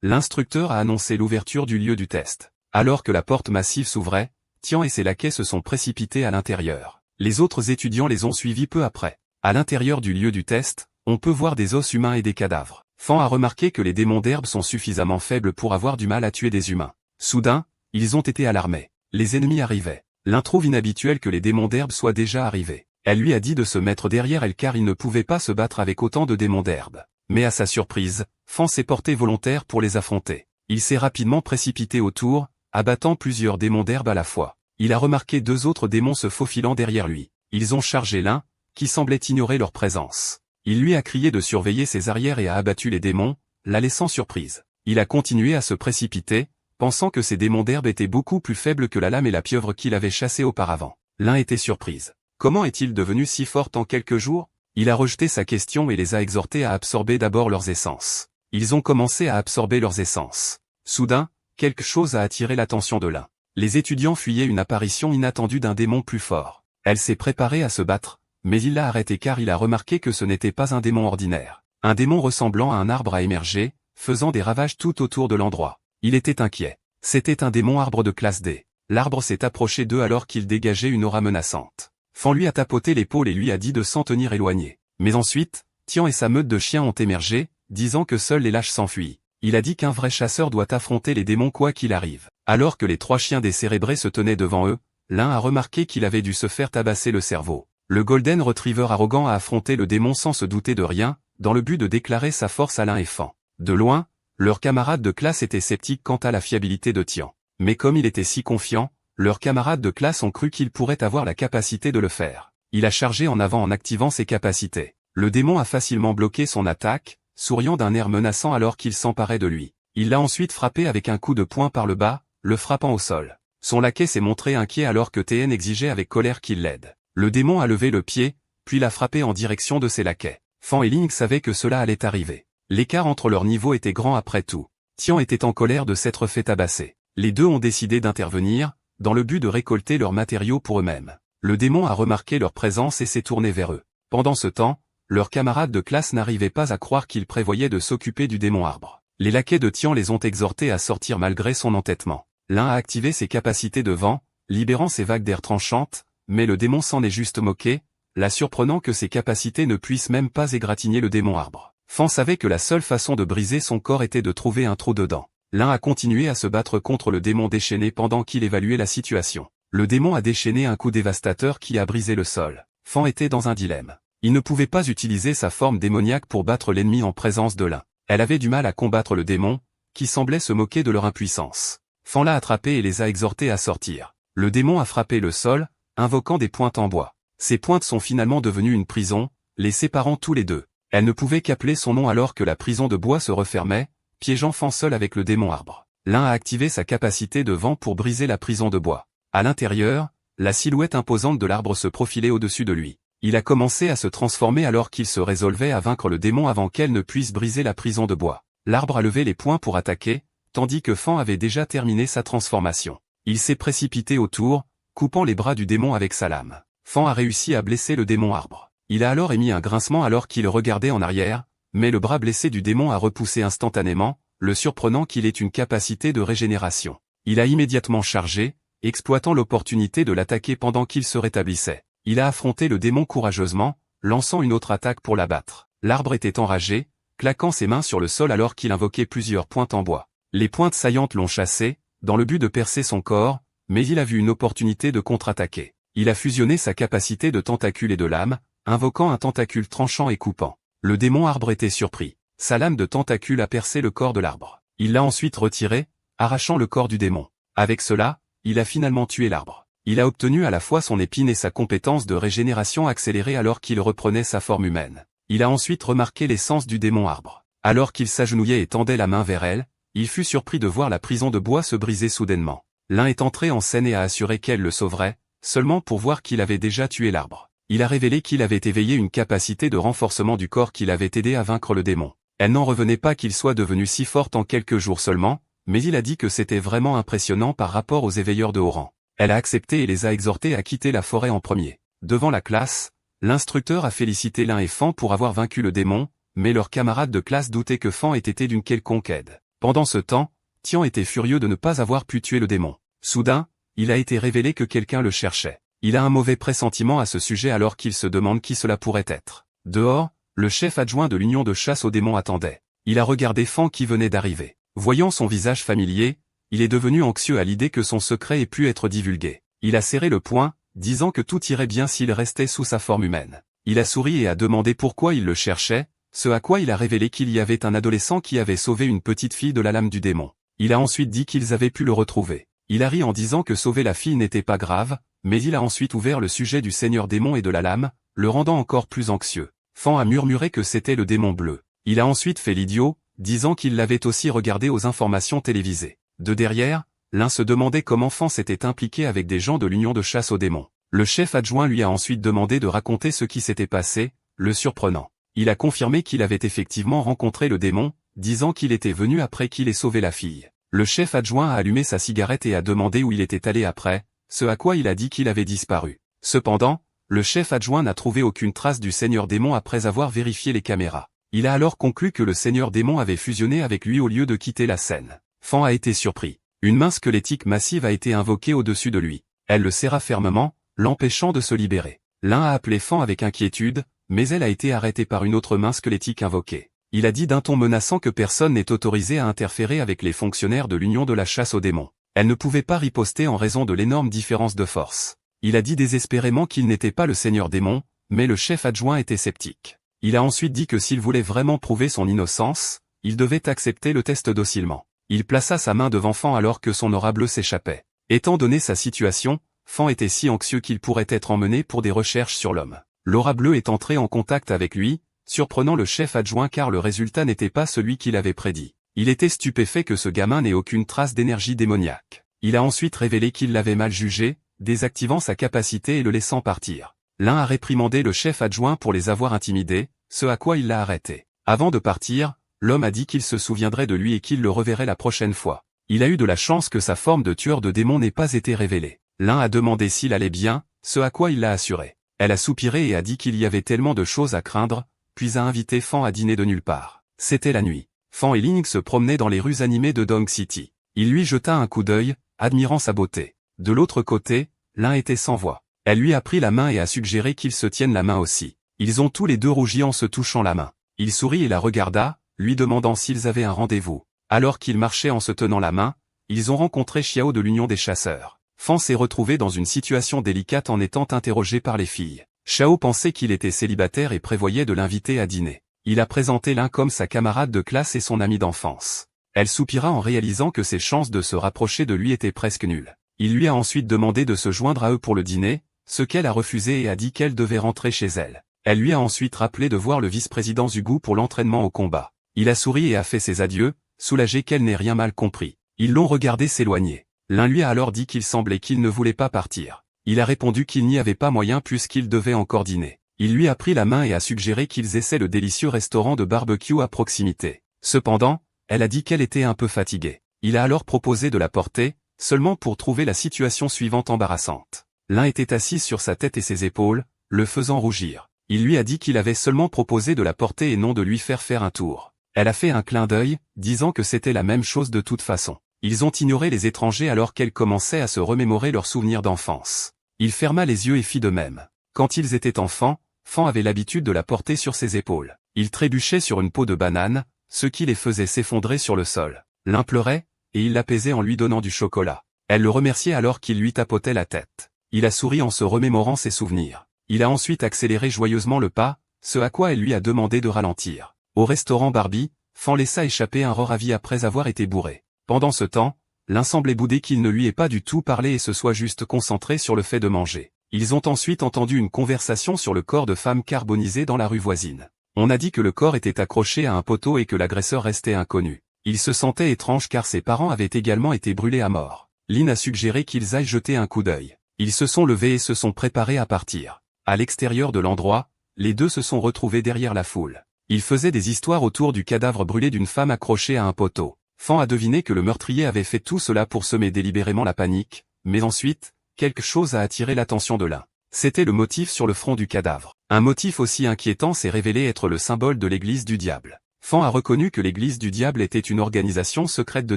L'instructeur a annoncé l'ouverture du lieu du test. Alors que la porte massive s'ouvrait, Tian et ses laquais se sont précipités à l'intérieur. Les autres étudiants les ont suivis peu après. À l'intérieur du lieu du test, on peut voir des os humains et des cadavres. Fan a remarqué que les démons d'herbe sont suffisamment faibles pour avoir du mal à tuer des humains. Soudain, ils ont été alarmés. Les ennemis arrivaient. L'un trouve inhabituel que les démons d'herbe soient déjà arrivés. Elle lui a dit de se mettre derrière elle car il ne pouvait pas se battre avec autant de démons d'herbe. Mais à sa surprise, Fan s'est porté volontaire pour les affronter. Il s'est rapidement précipité autour, abattant plusieurs démons d'herbe à la fois. Il a remarqué 2 autres démons se faufilant derrière lui. Ils ont chargé l'un, qui semblait ignorer leur présence. Il lui a crié de surveiller ses arrières et a abattu les démons, la laissant surprise. Il a continué à se précipiter, pensant que ces démons d'herbe étaient beaucoup plus faibles que la lame et la pieuvre qu'il avait chassées auparavant. L'un était surprise. Comment est-il devenu si fort en quelques jours? Il a rejeté sa question et les a exhortés à absorber d'abord leurs essences. Ils ont commencé à absorber leurs essences. Soudain, quelque chose a attiré l'attention de l'un. Les étudiants fuyaient une apparition inattendue d'un démon plus fort. Elle s'est préparée à se battre, mais il l'a arrêté car il a remarqué que ce n'était pas un démon ordinaire. Un démon ressemblant à un arbre a émergé, faisant des ravages tout autour de l'endroit. Il était inquiet. C'était un démon arbre de classe D. L'arbre s'est approché d'eux alors qu'il dégageait une aura menaçante. Fan lui a tapoté l'épaule et lui a dit de s'en tenir éloigné. Mais ensuite, Tian et sa meute de chiens ont émergé, disant que seuls les lâches s'enfuient. Il a dit qu'un vrai chasseur doit affronter les démons quoi qu'il arrive. Alors que les 3 chiens décérébrés se tenaient devant eux, l'un a remarqué qu'il avait dû se faire tabasser le cerveau. Le Golden Retriever arrogant a affronté le démon sans se douter de rien, dans le but de déclarer sa force à l'un et Fan. De loin, leurs camarades de classe étaient sceptiques quant à la fiabilité de Tian. Mais comme il était si confiant, leurs camarades de classe ont cru qu'il pourrait avoir la capacité de le faire. Il a chargé en avant en activant ses capacités. Le démon a facilement bloqué son attaque, souriant d'un air menaçant alors qu'il s'emparait de lui. Il l'a ensuite frappé avec un coup de poing par le bas, le frappant au sol. Son laquais s'est montré inquiet alors que TN exigeait avec colère qu'il l'aide. Le démon a levé le pied, puis l'a frappé en direction de ses laquais. Fan et Ling savaient que cela allait arriver. L'écart entre leurs niveaux était grand après tout. Tian était en colère de s'être fait tabasser. Les deux ont décidé d'intervenir, dans le but de récolter leurs matériaux pour eux-mêmes. Le démon a remarqué leur présence et s'est tourné vers eux. Pendant ce temps, leurs camarades de classe n'arrivaient pas à croire qu'ils prévoyaient de s'occuper du démon arbre. Les laquais de Tian les ont exhortés à sortir malgré son entêtement. L'un a activé ses capacités de vent, libérant ses vagues d'air tranchantes, mais le démon s'en est juste moqué, la surprenant que ses capacités ne puissent même pas égratigner le démon arbre. Fan savait que la seule façon de briser son corps était de trouver un trou dedans. L'un a continué à se battre contre le démon déchaîné pendant qu'il évaluait la situation. Le démon a déchaîné un coup dévastateur qui a brisé le sol. Fan était dans un dilemme. Il ne pouvait pas utiliser sa forme démoniaque pour battre l'ennemi en présence de l'un. Elle avait du mal à combattre le démon, qui semblait se moquer de leur impuissance. Fan l'a attrapé et les a exhortés à sortir. Le démon a frappé le sol, invoquant des pointes en bois. Ces pointes sont finalement devenues une prison, les séparant tous les deux. Elle ne pouvait qu'appeler son nom alors que la prison de bois se refermait, piégeant Fan seul avec le démon arbre. L'un a activé sa capacité de vent pour briser la prison de bois. À l'intérieur, la silhouette imposante de l'arbre se profilait au-dessus de lui. Il a commencé à se transformer alors qu'il se résolvait à vaincre le démon avant qu'elle ne puisse briser la prison de bois. L'arbre a levé les poings pour attaquer, tandis que Fan avait déjà terminé sa transformation. Il s'est précipité autour, coupant les bras du démon avec sa lame. Fan a réussi à blesser le démon arbre. Il a alors émis un grincement alors qu'il regardait en arrière, mais le bras blessé du démon a repoussé instantanément, le surprenant qu'il ait une capacité de régénération. Il a immédiatement chargé, exploitant l'opportunité de l'attaquer pendant qu'il se rétablissait. Il a affronté le démon courageusement, lançant une autre attaque pour l'abattre. L'arbre était enragé, claquant ses mains sur le sol alors qu'il invoquait plusieurs pointes en bois. Les pointes saillantes l'ont chassé, dans le but de percer son corps, mais il a vu une opportunité de contre-attaquer. Il a fusionné sa capacité de tentacule et de lame, invoquant un tentacule tranchant et coupant. Le démon arbre était surpris. Sa lame de tentacule a percé le corps de l'arbre. Il l'a ensuite retiré, arrachant le corps du démon. Avec cela, il a finalement tué l'arbre. Il a obtenu à la fois son épine et sa compétence de régénération accélérée alors qu'il reprenait sa forme humaine. Il a ensuite remarqué l'essence du démon arbre. Alors qu'il s'agenouillait et tendait la main vers elle, il fut surpris de voir la prison de bois se briser soudainement. L'un est entré en scène et a assuré qu'elle le sauverait, seulement pour voir qu'il avait déjà tué l'arbre. Il a révélé qu'il avait éveillé une capacité de renforcement du corps qui l'avait aidé à vaincre le démon. Elle n'en revenait pas qu'il soit devenu si fort en quelques jours seulement, mais il a dit que c'était vraiment impressionnant par rapport aux éveilleurs de haut rang. Elle a accepté et les a exhortés à quitter la forêt en premier. Devant la classe, L'instructeur a félicité Lin et Fan pour avoir vaincu le démon, mais leurs camarades de classe doutaient que Fan ait été d'une quelconque aide. Pendant ce temps, Tian était furieux de ne pas avoir pu tuer le démon. Soudain, il a été révélé que quelqu'un le cherchait. Il a un mauvais pressentiment à ce sujet alors qu'il se demande qui cela pourrait être. Dehors, le chef adjoint de l'union de chasse aux démons attendait. Il a regardé Fan qui venait d'arriver. Voyant son visage familier, il est devenu anxieux à l'idée que son secret ait pu être divulgué. Il a serré le poing, disant que tout irait bien s'il restait sous sa forme humaine. Il a souri et a demandé pourquoi il le cherchait, ce à quoi il a révélé qu'il y avait un adolescent qui avait sauvé une petite fille de la lame du démon. Il a ensuite dit qu'ils avaient pu le retrouver. Il a ri en disant que sauver la fille n'était pas grave, mais il a ensuite ouvert le sujet du seigneur démon et de la lame, le rendant encore plus anxieux. Fan a murmuré que c'était le démon bleu. Il a ensuite fait l'idiot, disant qu'il l'avait aussi regardé aux informations télévisées. De derrière, Lin se demandait comment Fan s'était impliqué avec des gens de l'union de chasse aux démons. Le chef adjoint lui a ensuite demandé de raconter ce qui s'était passé, le surprenant. Il a confirmé qu'il avait effectivement rencontré le démon, disant qu'il était venu après qu'il ait sauvé la fille. Le chef adjoint a allumé sa cigarette et a demandé où il était allé après, ce à quoi il a dit qu'il avait disparu. Cependant, le chef adjoint n'a trouvé aucune trace du seigneur démon après avoir vérifié les caméras. Il a alors conclu que le seigneur démon avait fusionné avec lui au lieu de quitter la scène. Fan a été surpris. Une main squelettique massive a été invoquée au-dessus de lui. Elle le serra fermement, l'empêchant de se libérer. L'un a appelé Fan avec inquiétude, mais elle a été arrêtée par une autre main squelettique invoquée. Il a dit d'un ton menaçant que personne n'est autorisé à interférer avec les fonctionnaires de l'union de la chasse aux démons. Elle ne pouvait pas riposter en raison de l'énorme différence de force. Il a dit désespérément qu'il n'était pas le seigneur démon, mais le chef adjoint était sceptique. Il a ensuite dit que s'il voulait vraiment prouver son innocence, il devait accepter le test docilement. Il plaça sa main devant Fan alors que son aura bleue s'échappait. Étant donné sa situation, Fan était si anxieux qu'il pourrait être emmené pour des recherches sur l'homme. L'aura bleue est entrée en contact avec lui, surprenant le chef adjoint car le résultat n'était pas celui qu'il avait prédit. Il était stupéfait que ce gamin n'ait aucune trace d'énergie démoniaque. Il a ensuite révélé qu'il l'avait mal jugé, désactivant sa capacité et le laissant partir. L'un a réprimandé le chef adjoint pour les avoir intimidés, ce à quoi il l'a arrêté. Avant de partir, l'homme a dit qu'il se souviendrait de lui et qu'il le reverrait la prochaine fois. Il a eu de la chance que sa forme de tueur de démons n'ait pas été révélée. L'un a demandé s'il allait bien, ce à quoi il l'a assuré. Elle a soupiré et a dit qu'il y avait tellement de choses à craindre, puis a invité Fan à dîner de nulle part. C'était la nuit. Fan et Ling se promenaient dans les rues animées de Dong City. Il lui jeta un coup d'œil, admirant sa beauté. De l'autre côté, l'un était sans voix. Elle lui a pris la main et a suggéré qu'ils se tiennent la main aussi. Ils ont tous les deux rougi en se touchant la main. Il sourit et la regarda, lui demandant s'ils avaient un rendez-vous. Alors qu'ils marchaient en se tenant la main, ils ont rencontré Xiao de l'Union des chasseurs. Fan s'est retrouvé dans une situation délicate en étant interrogé par les filles. Xiao pensait qu'il était célibataire et prévoyait de l'inviter à dîner. Il a présenté l'un comme sa camarade de classe et son ami d'enfance. Elle soupira en réalisant que ses chances de se rapprocher de lui étaient presque nulles. Il lui a ensuite demandé de se joindre à eux pour le dîner, ce qu'elle a refusé et a dit qu'elle devait rentrer chez elle. Elle lui a ensuite rappelé de voir le vice-président Zhugu pour l'entraînement au combat. Il a souri et a fait ses adieux, soulagé qu'elle n'ait rien mal compris. Ils l'ont regardé s'éloigner. L'un lui a alors dit qu'il semblait qu'il ne voulait pas partir. Il a répondu qu'il n'y avait pas moyen puisqu'il devait encore dîner. Il lui a pris la main et a suggéré qu'ils essaient le délicieux restaurant de barbecue à proximité. Cependant, elle a dit qu'elle était un peu fatiguée. Il a alors proposé de la porter, seulement pour trouver la situation suivante embarrassante. L'un était assis sur sa tête et ses épaules, le faisant rougir. Il lui a dit qu'il avait seulement proposé de la porter et non de lui faire un tour. Elle a fait un clin d'œil, disant que c'était la même chose de toute façon. Ils ont ignoré les étrangers alors qu'elle commençait à se remémorer leurs souvenirs d'enfance. Il ferma les yeux et fit de même. Quand ils étaient enfants, Fan avait l'habitude de la porter sur ses épaules. Il trébuchait sur une peau de banane, ce qui les faisait s'effondrer sur le sol. L'un pleurait, et il l'apaisait en lui donnant du chocolat. Elle le remerciait alors qu'il lui tapotait la tête. Il a souri en se remémorant ses souvenirs. Il a ensuite accéléré joyeusement le pas, ce à quoi elle lui a demandé de ralentir. Au restaurant Barbie, Fan laissa échapper un ravi après avoir été bourré. Pendant ce temps, l'un semblait bouder qu'il ne lui ait pas du tout parlé et se soit juste concentré sur le fait de manger. Ils ont ensuite entendu une conversation sur le corps de femme carbonisée dans la rue voisine. On a dit que le corps était accroché à un poteau et que l'agresseur restait inconnu. Il se sentait étrange car ses parents avaient également été brûlés à mort. Lin a suggéré qu'ils aillent jeter un coup d'œil. Ils se sont levés et se sont préparés à partir. À l'extérieur de l'endroit, les deux se sont retrouvés derrière la foule. Ils faisaient des histoires autour du cadavre brûlé d'une femme accrochée à un poteau. Fan a deviné que le meurtrier avait fait tout cela pour semer délibérément la panique, mais ensuite, quelque chose a attiré l'attention de l'un. C'était le motif sur le front du cadavre. Un motif aussi inquiétant s'est révélé être le symbole de l'église du diable. Fan a reconnu que l'église du diable était une organisation secrète de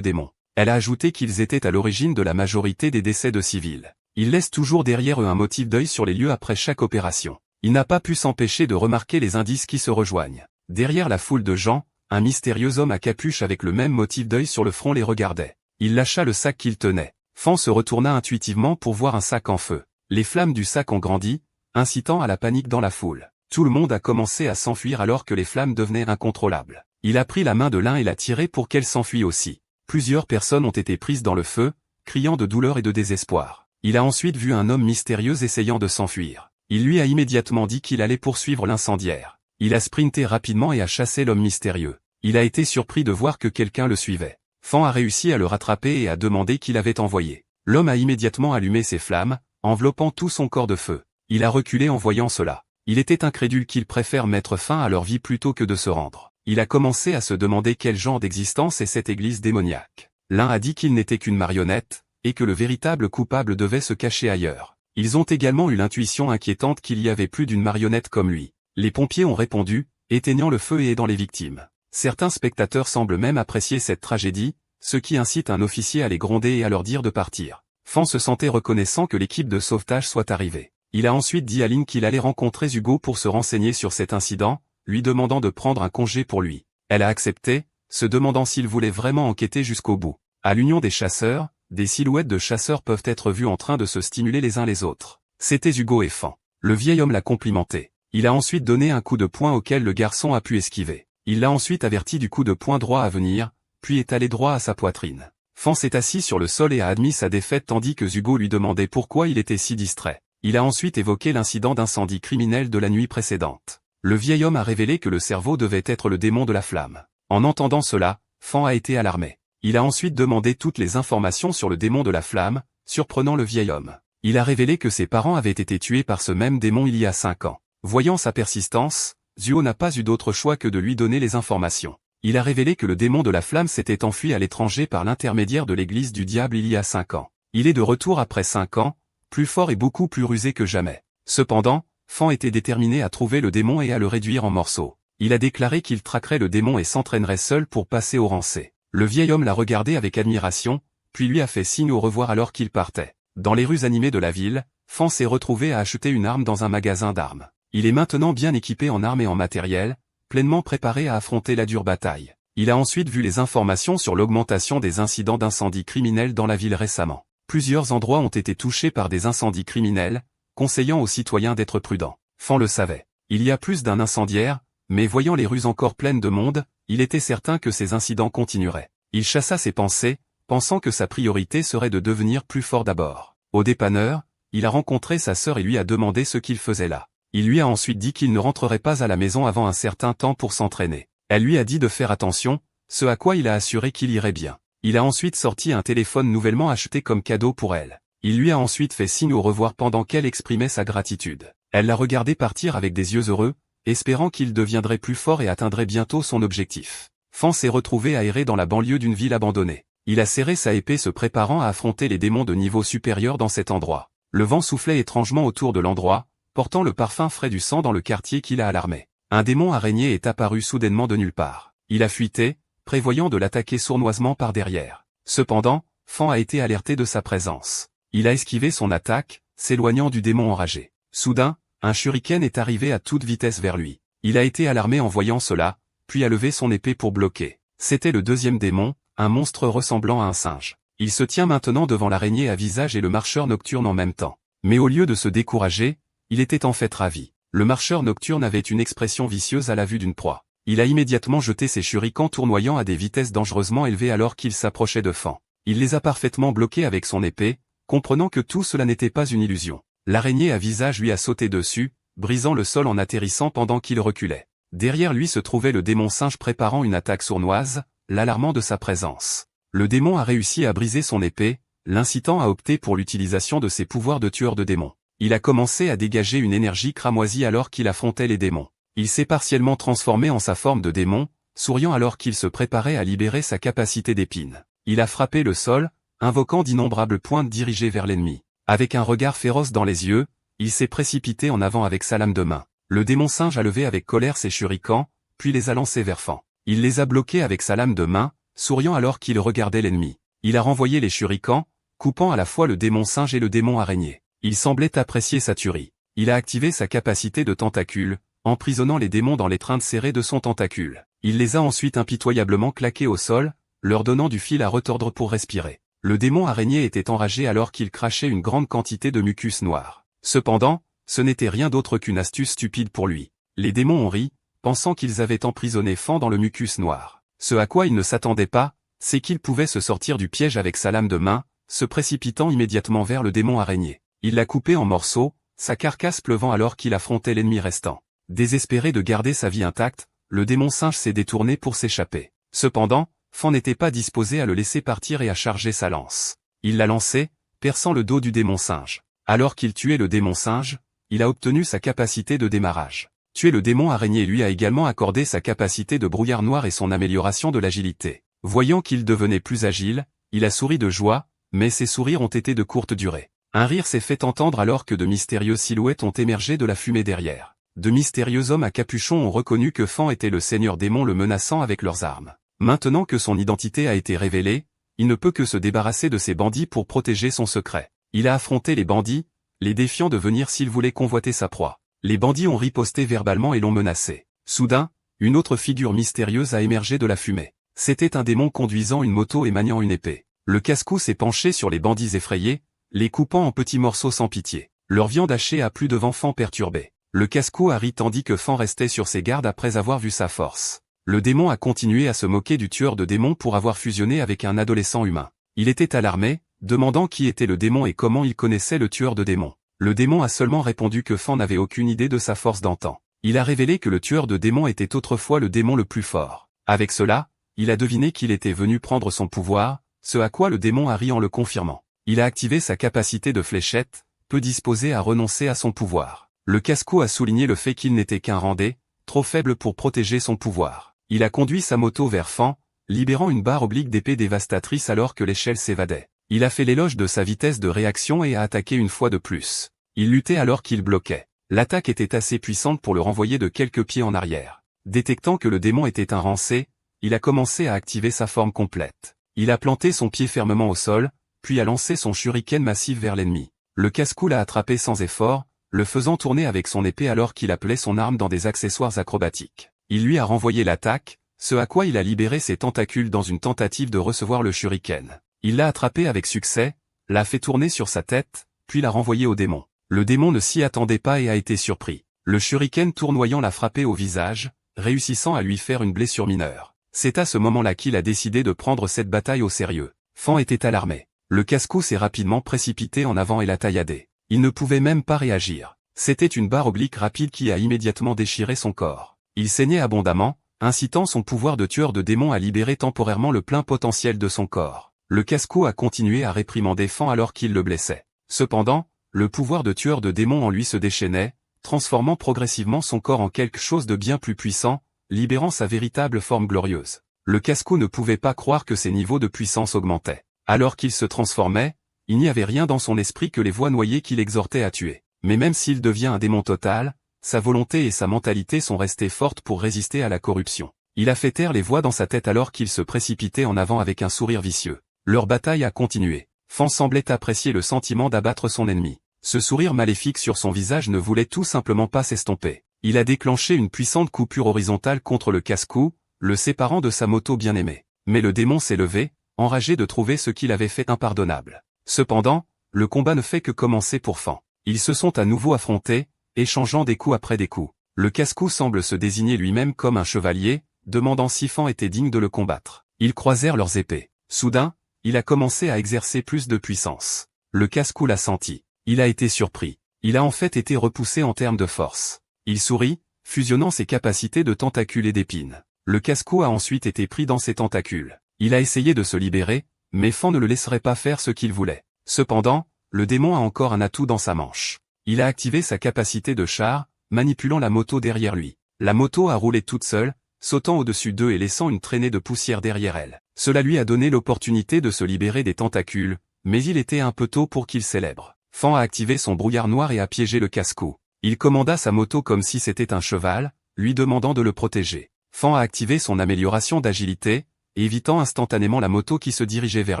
démons. Elle a ajouté qu'ils étaient à l'origine de la majorité des décès de civils. Ils laissent toujours derrière eux un motif d'œil sur les lieux après chaque opération. Il n'a pas pu s'empêcher de remarquer les indices qui se rejoignent. Derrière la foule de gens, un mystérieux homme à capuche avec le même motif d'œil sur le front les regardait. Il lâcha le sac qu'il tenait. Fan se retourna intuitivement pour voir un sac en feu. Les flammes du sac ont grandi, incitant à la panique dans la foule. Tout le monde a commencé à s'enfuir alors que les flammes devenaient incontrôlables. Il a pris la main de l'un et l'a tirée pour qu'elle s'enfuit aussi. Plusieurs personnes ont été prises dans le feu, criant de douleur et de désespoir. Il a ensuite vu un homme mystérieux essayant de s'enfuir. Il lui a immédiatement dit qu'il allait poursuivre l'incendiaire. Il a sprinté rapidement et a chassé l'homme mystérieux. Il a été surpris de voir que quelqu'un le suivait. Fan a réussi à le rattraper et a demandé qui l'avait envoyé. L'homme a immédiatement allumé ses flammes, enveloppant tout son corps de feu. Il a reculé en voyant cela. Il était incrédule qu'ils préfèrent mettre fin à leur vie plutôt que de se rendre. Il a commencé à se demander quel genre d'existence est cette église démoniaque. L'un a dit qu'il n'était qu'une marionnette, et que le véritable coupable devait se cacher ailleurs. Ils ont également eu l'intuition inquiétante qu'il y avait plus d'une marionnette comme lui. Les pompiers ont répondu, éteignant le feu et aidant les victimes. Certains spectateurs semblent même apprécier cette tragédie, ce qui incite un officier à les gronder et à leur dire de partir. Fan se sentait reconnaissant que l'équipe de sauvetage soit arrivée. Il a ensuite dit à Lynn qu'il allait rencontrer Hugo pour se renseigner sur cet incident, lui demandant de prendre un congé pour lui. Elle a accepté, se demandant s'il voulait vraiment enquêter jusqu'au bout. À l'union des chasseurs, des silhouettes de chasseurs peuvent être vues en train de se stimuler les uns les autres. C'était Hugo et Fan. Le vieil homme l'a complimenté. Il a ensuite donné un coup de poing auquel le garçon a pu esquiver. Il l'a ensuite averti du coup de poing droit à venir, puis est allé droit à sa poitrine. Fan s'est assis sur le sol et a admis sa défaite tandis que Hugo lui demandait pourquoi il était si distrait. Il a ensuite évoqué l'incident d'incendie criminel de la nuit précédente. Le vieil homme a révélé que le cerveau devait être le démon de la flamme. En entendant cela, Fan a été alarmé. Il a ensuite demandé toutes les informations sur le démon de la flamme, surprenant le vieil homme. Il a révélé que ses parents avaient été tués par ce même démon il y a 5 ans. Voyant sa persistance, Zuo n'a pas eu d'autre choix que de lui donner les informations. Il a révélé que le démon de la flamme s'était enfui à l'étranger par l'intermédiaire de l'église du diable il y a 5 ans. Il est de retour après 5 ans, plus fort et beaucoup plus rusé que jamais. Cependant, Fan était déterminé à trouver le démon et à le réduire en morceaux. Il a déclaré qu'il traquerait le démon et s'entraînerait seul pour passer au rancé. Le vieil homme l'a regardé avec admiration, puis lui a fait signe au revoir alors qu'il partait. Dans les rues animées de la ville, Fan s'est retrouvé à acheter une arme dans un magasin d'armes. Il est maintenant bien équipé en armes et en matériel, pleinement préparé à affronter la dure bataille. Il a ensuite vu les informations sur l'augmentation des incidents d'incendie criminels dans la ville récemment. Plusieurs endroits ont été touchés par des incendies criminels, conseillant aux citoyens d'être prudents. Fan le savait. Il y a plus d'un incendiaire, mais voyant les rues encore pleines de monde, il était certain que ces incidents continueraient. Il chassa ses pensées, pensant que sa priorité serait de devenir plus fort d'abord. Au dépanneur, il a rencontré sa sœur et lui a demandé ce qu'il faisait là. Il lui a ensuite dit qu'il ne rentrerait pas à la maison avant un certain temps pour s'entraîner. Elle lui a dit de faire attention, ce à quoi il a assuré qu'il irait bien. Il a ensuite sorti un téléphone nouvellement acheté comme cadeau pour elle. Il lui a ensuite fait signe au revoir pendant qu'elle exprimait sa gratitude. Elle l'a regardé partir avec des yeux heureux, espérant qu'il deviendrait plus fort et atteindrait bientôt son objectif. Fan s'est retrouvé aéré dans la banlieue d'une ville abandonnée. Il a serré sa épée se préparant à affronter les démons de niveau supérieur dans cet endroit. Le vent soufflait étrangement autour de l'endroit, portant le parfum frais du sang dans le quartier qui l'a alarmé. Un démon araignée est apparu soudainement de nulle part. Il a fuité, prévoyant de l'attaquer sournoisement par derrière. Cependant, Fan a été alerté de sa présence. Il a esquivé son attaque, s'éloignant du démon enragé. Soudain, un shuriken est arrivé à toute vitesse vers lui. Il a été alarmé en voyant cela, puis a levé son épée pour bloquer. C'était le deuxième démon, un monstre ressemblant à un singe. Il se tient maintenant devant l'araignée à visage et le marcheur nocturne en même temps. Mais au lieu de se décourager, il était en fait ravi. Le marcheur nocturne avait une expression vicieuse à la vue d'une proie. Il a immédiatement jeté ses shurikens tournoyant à des vitesses dangereusement élevées alors qu'il s'approchait de Fan. Il les a parfaitement bloqués avec son épée, comprenant que tout cela n'était pas une illusion. L'araignée à visage lui a sauté dessus, brisant le sol en atterrissant pendant qu'il reculait. Derrière lui se trouvait le démon singe préparant une attaque sournoise, l'alarmant de sa présence. Le démon a réussi à briser son épée, l'incitant à opter pour l'utilisation de ses pouvoirs de tueur de démons. Il a commencé à dégager une énergie cramoisie alors qu'il affrontait les démons. Il s'est partiellement transformé en sa forme de démon, souriant alors qu'il se préparait à libérer sa capacité d'épine. Il a frappé le sol, invoquant d'innombrables pointes dirigées vers l'ennemi. Avec un regard féroce dans les yeux, Il s'est précipité en avant avec sa lame de main. Le démon singe a levé avec colère ses shurikens, puis les a lancés vers Fan. Il les a bloqués avec sa lame de main, souriant alors qu'il regardait l'ennemi. Il a renvoyé les shurikens, coupant à la fois le démon singe et le démon araignée. Il semblait apprécier sa tuerie. Il a activé sa capacité de tentacule, emprisonnant les démons dans l'étreinte serrée de son tentacule. Il les a ensuite impitoyablement claqués au sol, leur donnant du fil à retordre pour respirer. Le démon araignée était enragé alors qu'il crachait une grande quantité de mucus noir. Cependant, ce n'était rien d'autre qu'une astuce stupide pour lui. Les démons ont ri, pensant qu'ils avaient emprisonné Fan dans le mucus noir. Ce à quoi ils ne s'attendaient pas, c'est qu'il pouvait se sortir du piège avec sa lame de main, se précipitant immédiatement vers le démon araignée. Il l'a coupé en morceaux, sa carcasse pleuvant alors qu'il affrontait l'ennemi restant. Désespéré de garder sa vie intacte, le démon singe s'est détourné pour s'échapper. Cependant, Fan n'était pas disposé à le laisser partir et à charger sa lance. Il l'a lancée, perçant le dos du démon singe. Alors qu'il tuait le démon singe, il a obtenu sa capacité de démarrage. Tuer le démon araignée lui a également accordé sa capacité de brouillard noir et son amélioration de l'agilité. Voyant qu'il devenait plus agile, il a souri de joie, mais ses sourires ont été de courte durée. Un rire s'est fait entendre alors que de mystérieuses silhouettes ont émergé de la fumée derrière. De mystérieux hommes à capuchon ont reconnu que Fan était le seigneur démon le menaçant avec leurs armes. Maintenant que son identité a été révélée, il ne peut que se débarrasser de ces bandits pour protéger son secret. Il a affronté les bandits, les défiant de venir s'ils voulaient convoiter sa proie. Les bandits ont riposté verbalement et l'ont menacé. Soudain, une autre figure mystérieuse a émergé de la fumée. C'était un démon conduisant une moto et maniant une épée. Le casse-cou s'est penché sur les bandits effrayés, les coupant en petits morceaux sans pitié. Leur viande hachée a plu devant Fan perturbé. Le casse-cou a ri tandis que Fan restait sur ses gardes après avoir vu sa force. Le démon a continué à se moquer du tueur de démons pour avoir fusionné avec un adolescent humain. Il était alarmé, demandant qui était le démon et comment il connaissait le tueur de démons. Le démon a seulement répondu que Fan n'avait aucune idée de sa force d'antan. Il a révélé que le tueur de démons était autrefois le démon le plus fort. Avec cela, il a deviné qu'il était venu prendre son pouvoir, ce à quoi le démon a ri en le confirmant. Il a activé sa capacité de fléchette, peu disposé à renoncer à son pouvoir. Le casse-cou a souligné le fait qu'il n'était qu'un randé, trop faible pour protéger son pouvoir. Il a conduit sa moto vers Fan, libérant une barre oblique d'épée dévastatrice alors que l'échelle s'évadait. Il a fait l'éloge de sa vitesse de réaction et a attaqué une fois de plus. Il luttait alors qu'il bloquait. L'attaque était assez puissante pour le renvoyer de quelques pieds en arrière. Détectant que le démon était un rancé, il a commencé à activer sa forme complète. Il a planté son pied fermement au sol, puis a lancé son shuriken massif vers l'ennemi. Le casse-cou l'a attrapé sans effort, le faisant tourner avec son épée alors qu'il appelait son arme dans des accessoires acrobatiques. Il lui a renvoyé l'attaque, ce à quoi il a libéré ses tentacules dans une tentative de recevoir le shuriken. Il l'a attrapé avec succès, l'a fait tourner sur sa tête, puis l'a renvoyé au démon. Le démon ne s'y attendait pas et a été surpris. Le shuriken tournoyant l'a frappé au visage, réussissant à lui faire une blessure mineure. C'est à ce moment-là qu'il a décidé de prendre cette bataille au sérieux. Fan était alarmé. Le casse-cou s'est rapidement précipité en avant et l'a tailladé. Il ne pouvait même pas réagir. C'était une barre oblique rapide qui a immédiatement déchiré son corps. Il saignait abondamment, incitant son pouvoir de tueur de démons à libérer temporairement le plein potentiel de son corps. Le casse-cou a continué à réprimander Fan alors qu'il le blessait. Cependant, le pouvoir de tueur de démons en lui se déchaînait, transformant progressivement son corps en quelque chose de bien plus puissant, libérant sa véritable forme glorieuse. Le casse-cou ne pouvait pas croire que ses niveaux de puissance augmentaient. Alors qu'il se transformait, il n'y avait rien dans son esprit que les voix noyées qui l'exhortaient à tuer. Mais même s'il devient un démon total, sa volonté et sa mentalité sont restées fortes pour résister à la corruption. Il a fait taire les voix dans sa tête alors qu'il se précipitait en avant avec un sourire vicieux. Leur bataille a continué. Fan semblait apprécier le sentiment d'abattre son ennemi. Ce sourire maléfique sur son visage ne voulait tout simplement pas s'estomper. Il a déclenché une puissante coupure horizontale contre le casse-cou, le séparant de sa moto bien-aimée. Mais le démon s'est levé, enragé de trouver ce qu'il avait fait impardonnable. Cependant, le combat ne fait que commencer pour Fan. Ils se sont à nouveau affrontés, échangeant des coups après des coups. Le casse-cou semble se désigner lui-même comme un chevalier, demandant si Fan était digne de le combattre. Ils croisèrent leurs épées. Soudain, il a commencé à exercer plus de puissance. Le casse-cou l'a senti. Il a été surpris. Il a en fait été repoussé en termes de force. Il sourit, fusionnant ses capacités de tentacules et d'épines. Le casse-cou a ensuite été pris dans ses tentacules. Il a essayé de se libérer, mais Fan ne le laisserait pas faire ce qu'il voulait. Cependant, le démon a encore un atout dans sa manche. Il a activé sa capacité de char, manipulant la moto derrière lui. La moto a roulé toute seule, sautant au-dessus d'eux et laissant une traînée de poussière derrière elle. Cela lui a donné l'opportunité de se libérer des tentacules, mais il était un peu tôt pour qu'il célèbre. Fan a activé son brouillard noir et a piégé le casse-cou. Il commanda sa moto comme si c'était un cheval, lui demandant de le protéger. Fan a activé son amélioration d'agilité, évitant instantanément la moto qui se dirigeait vers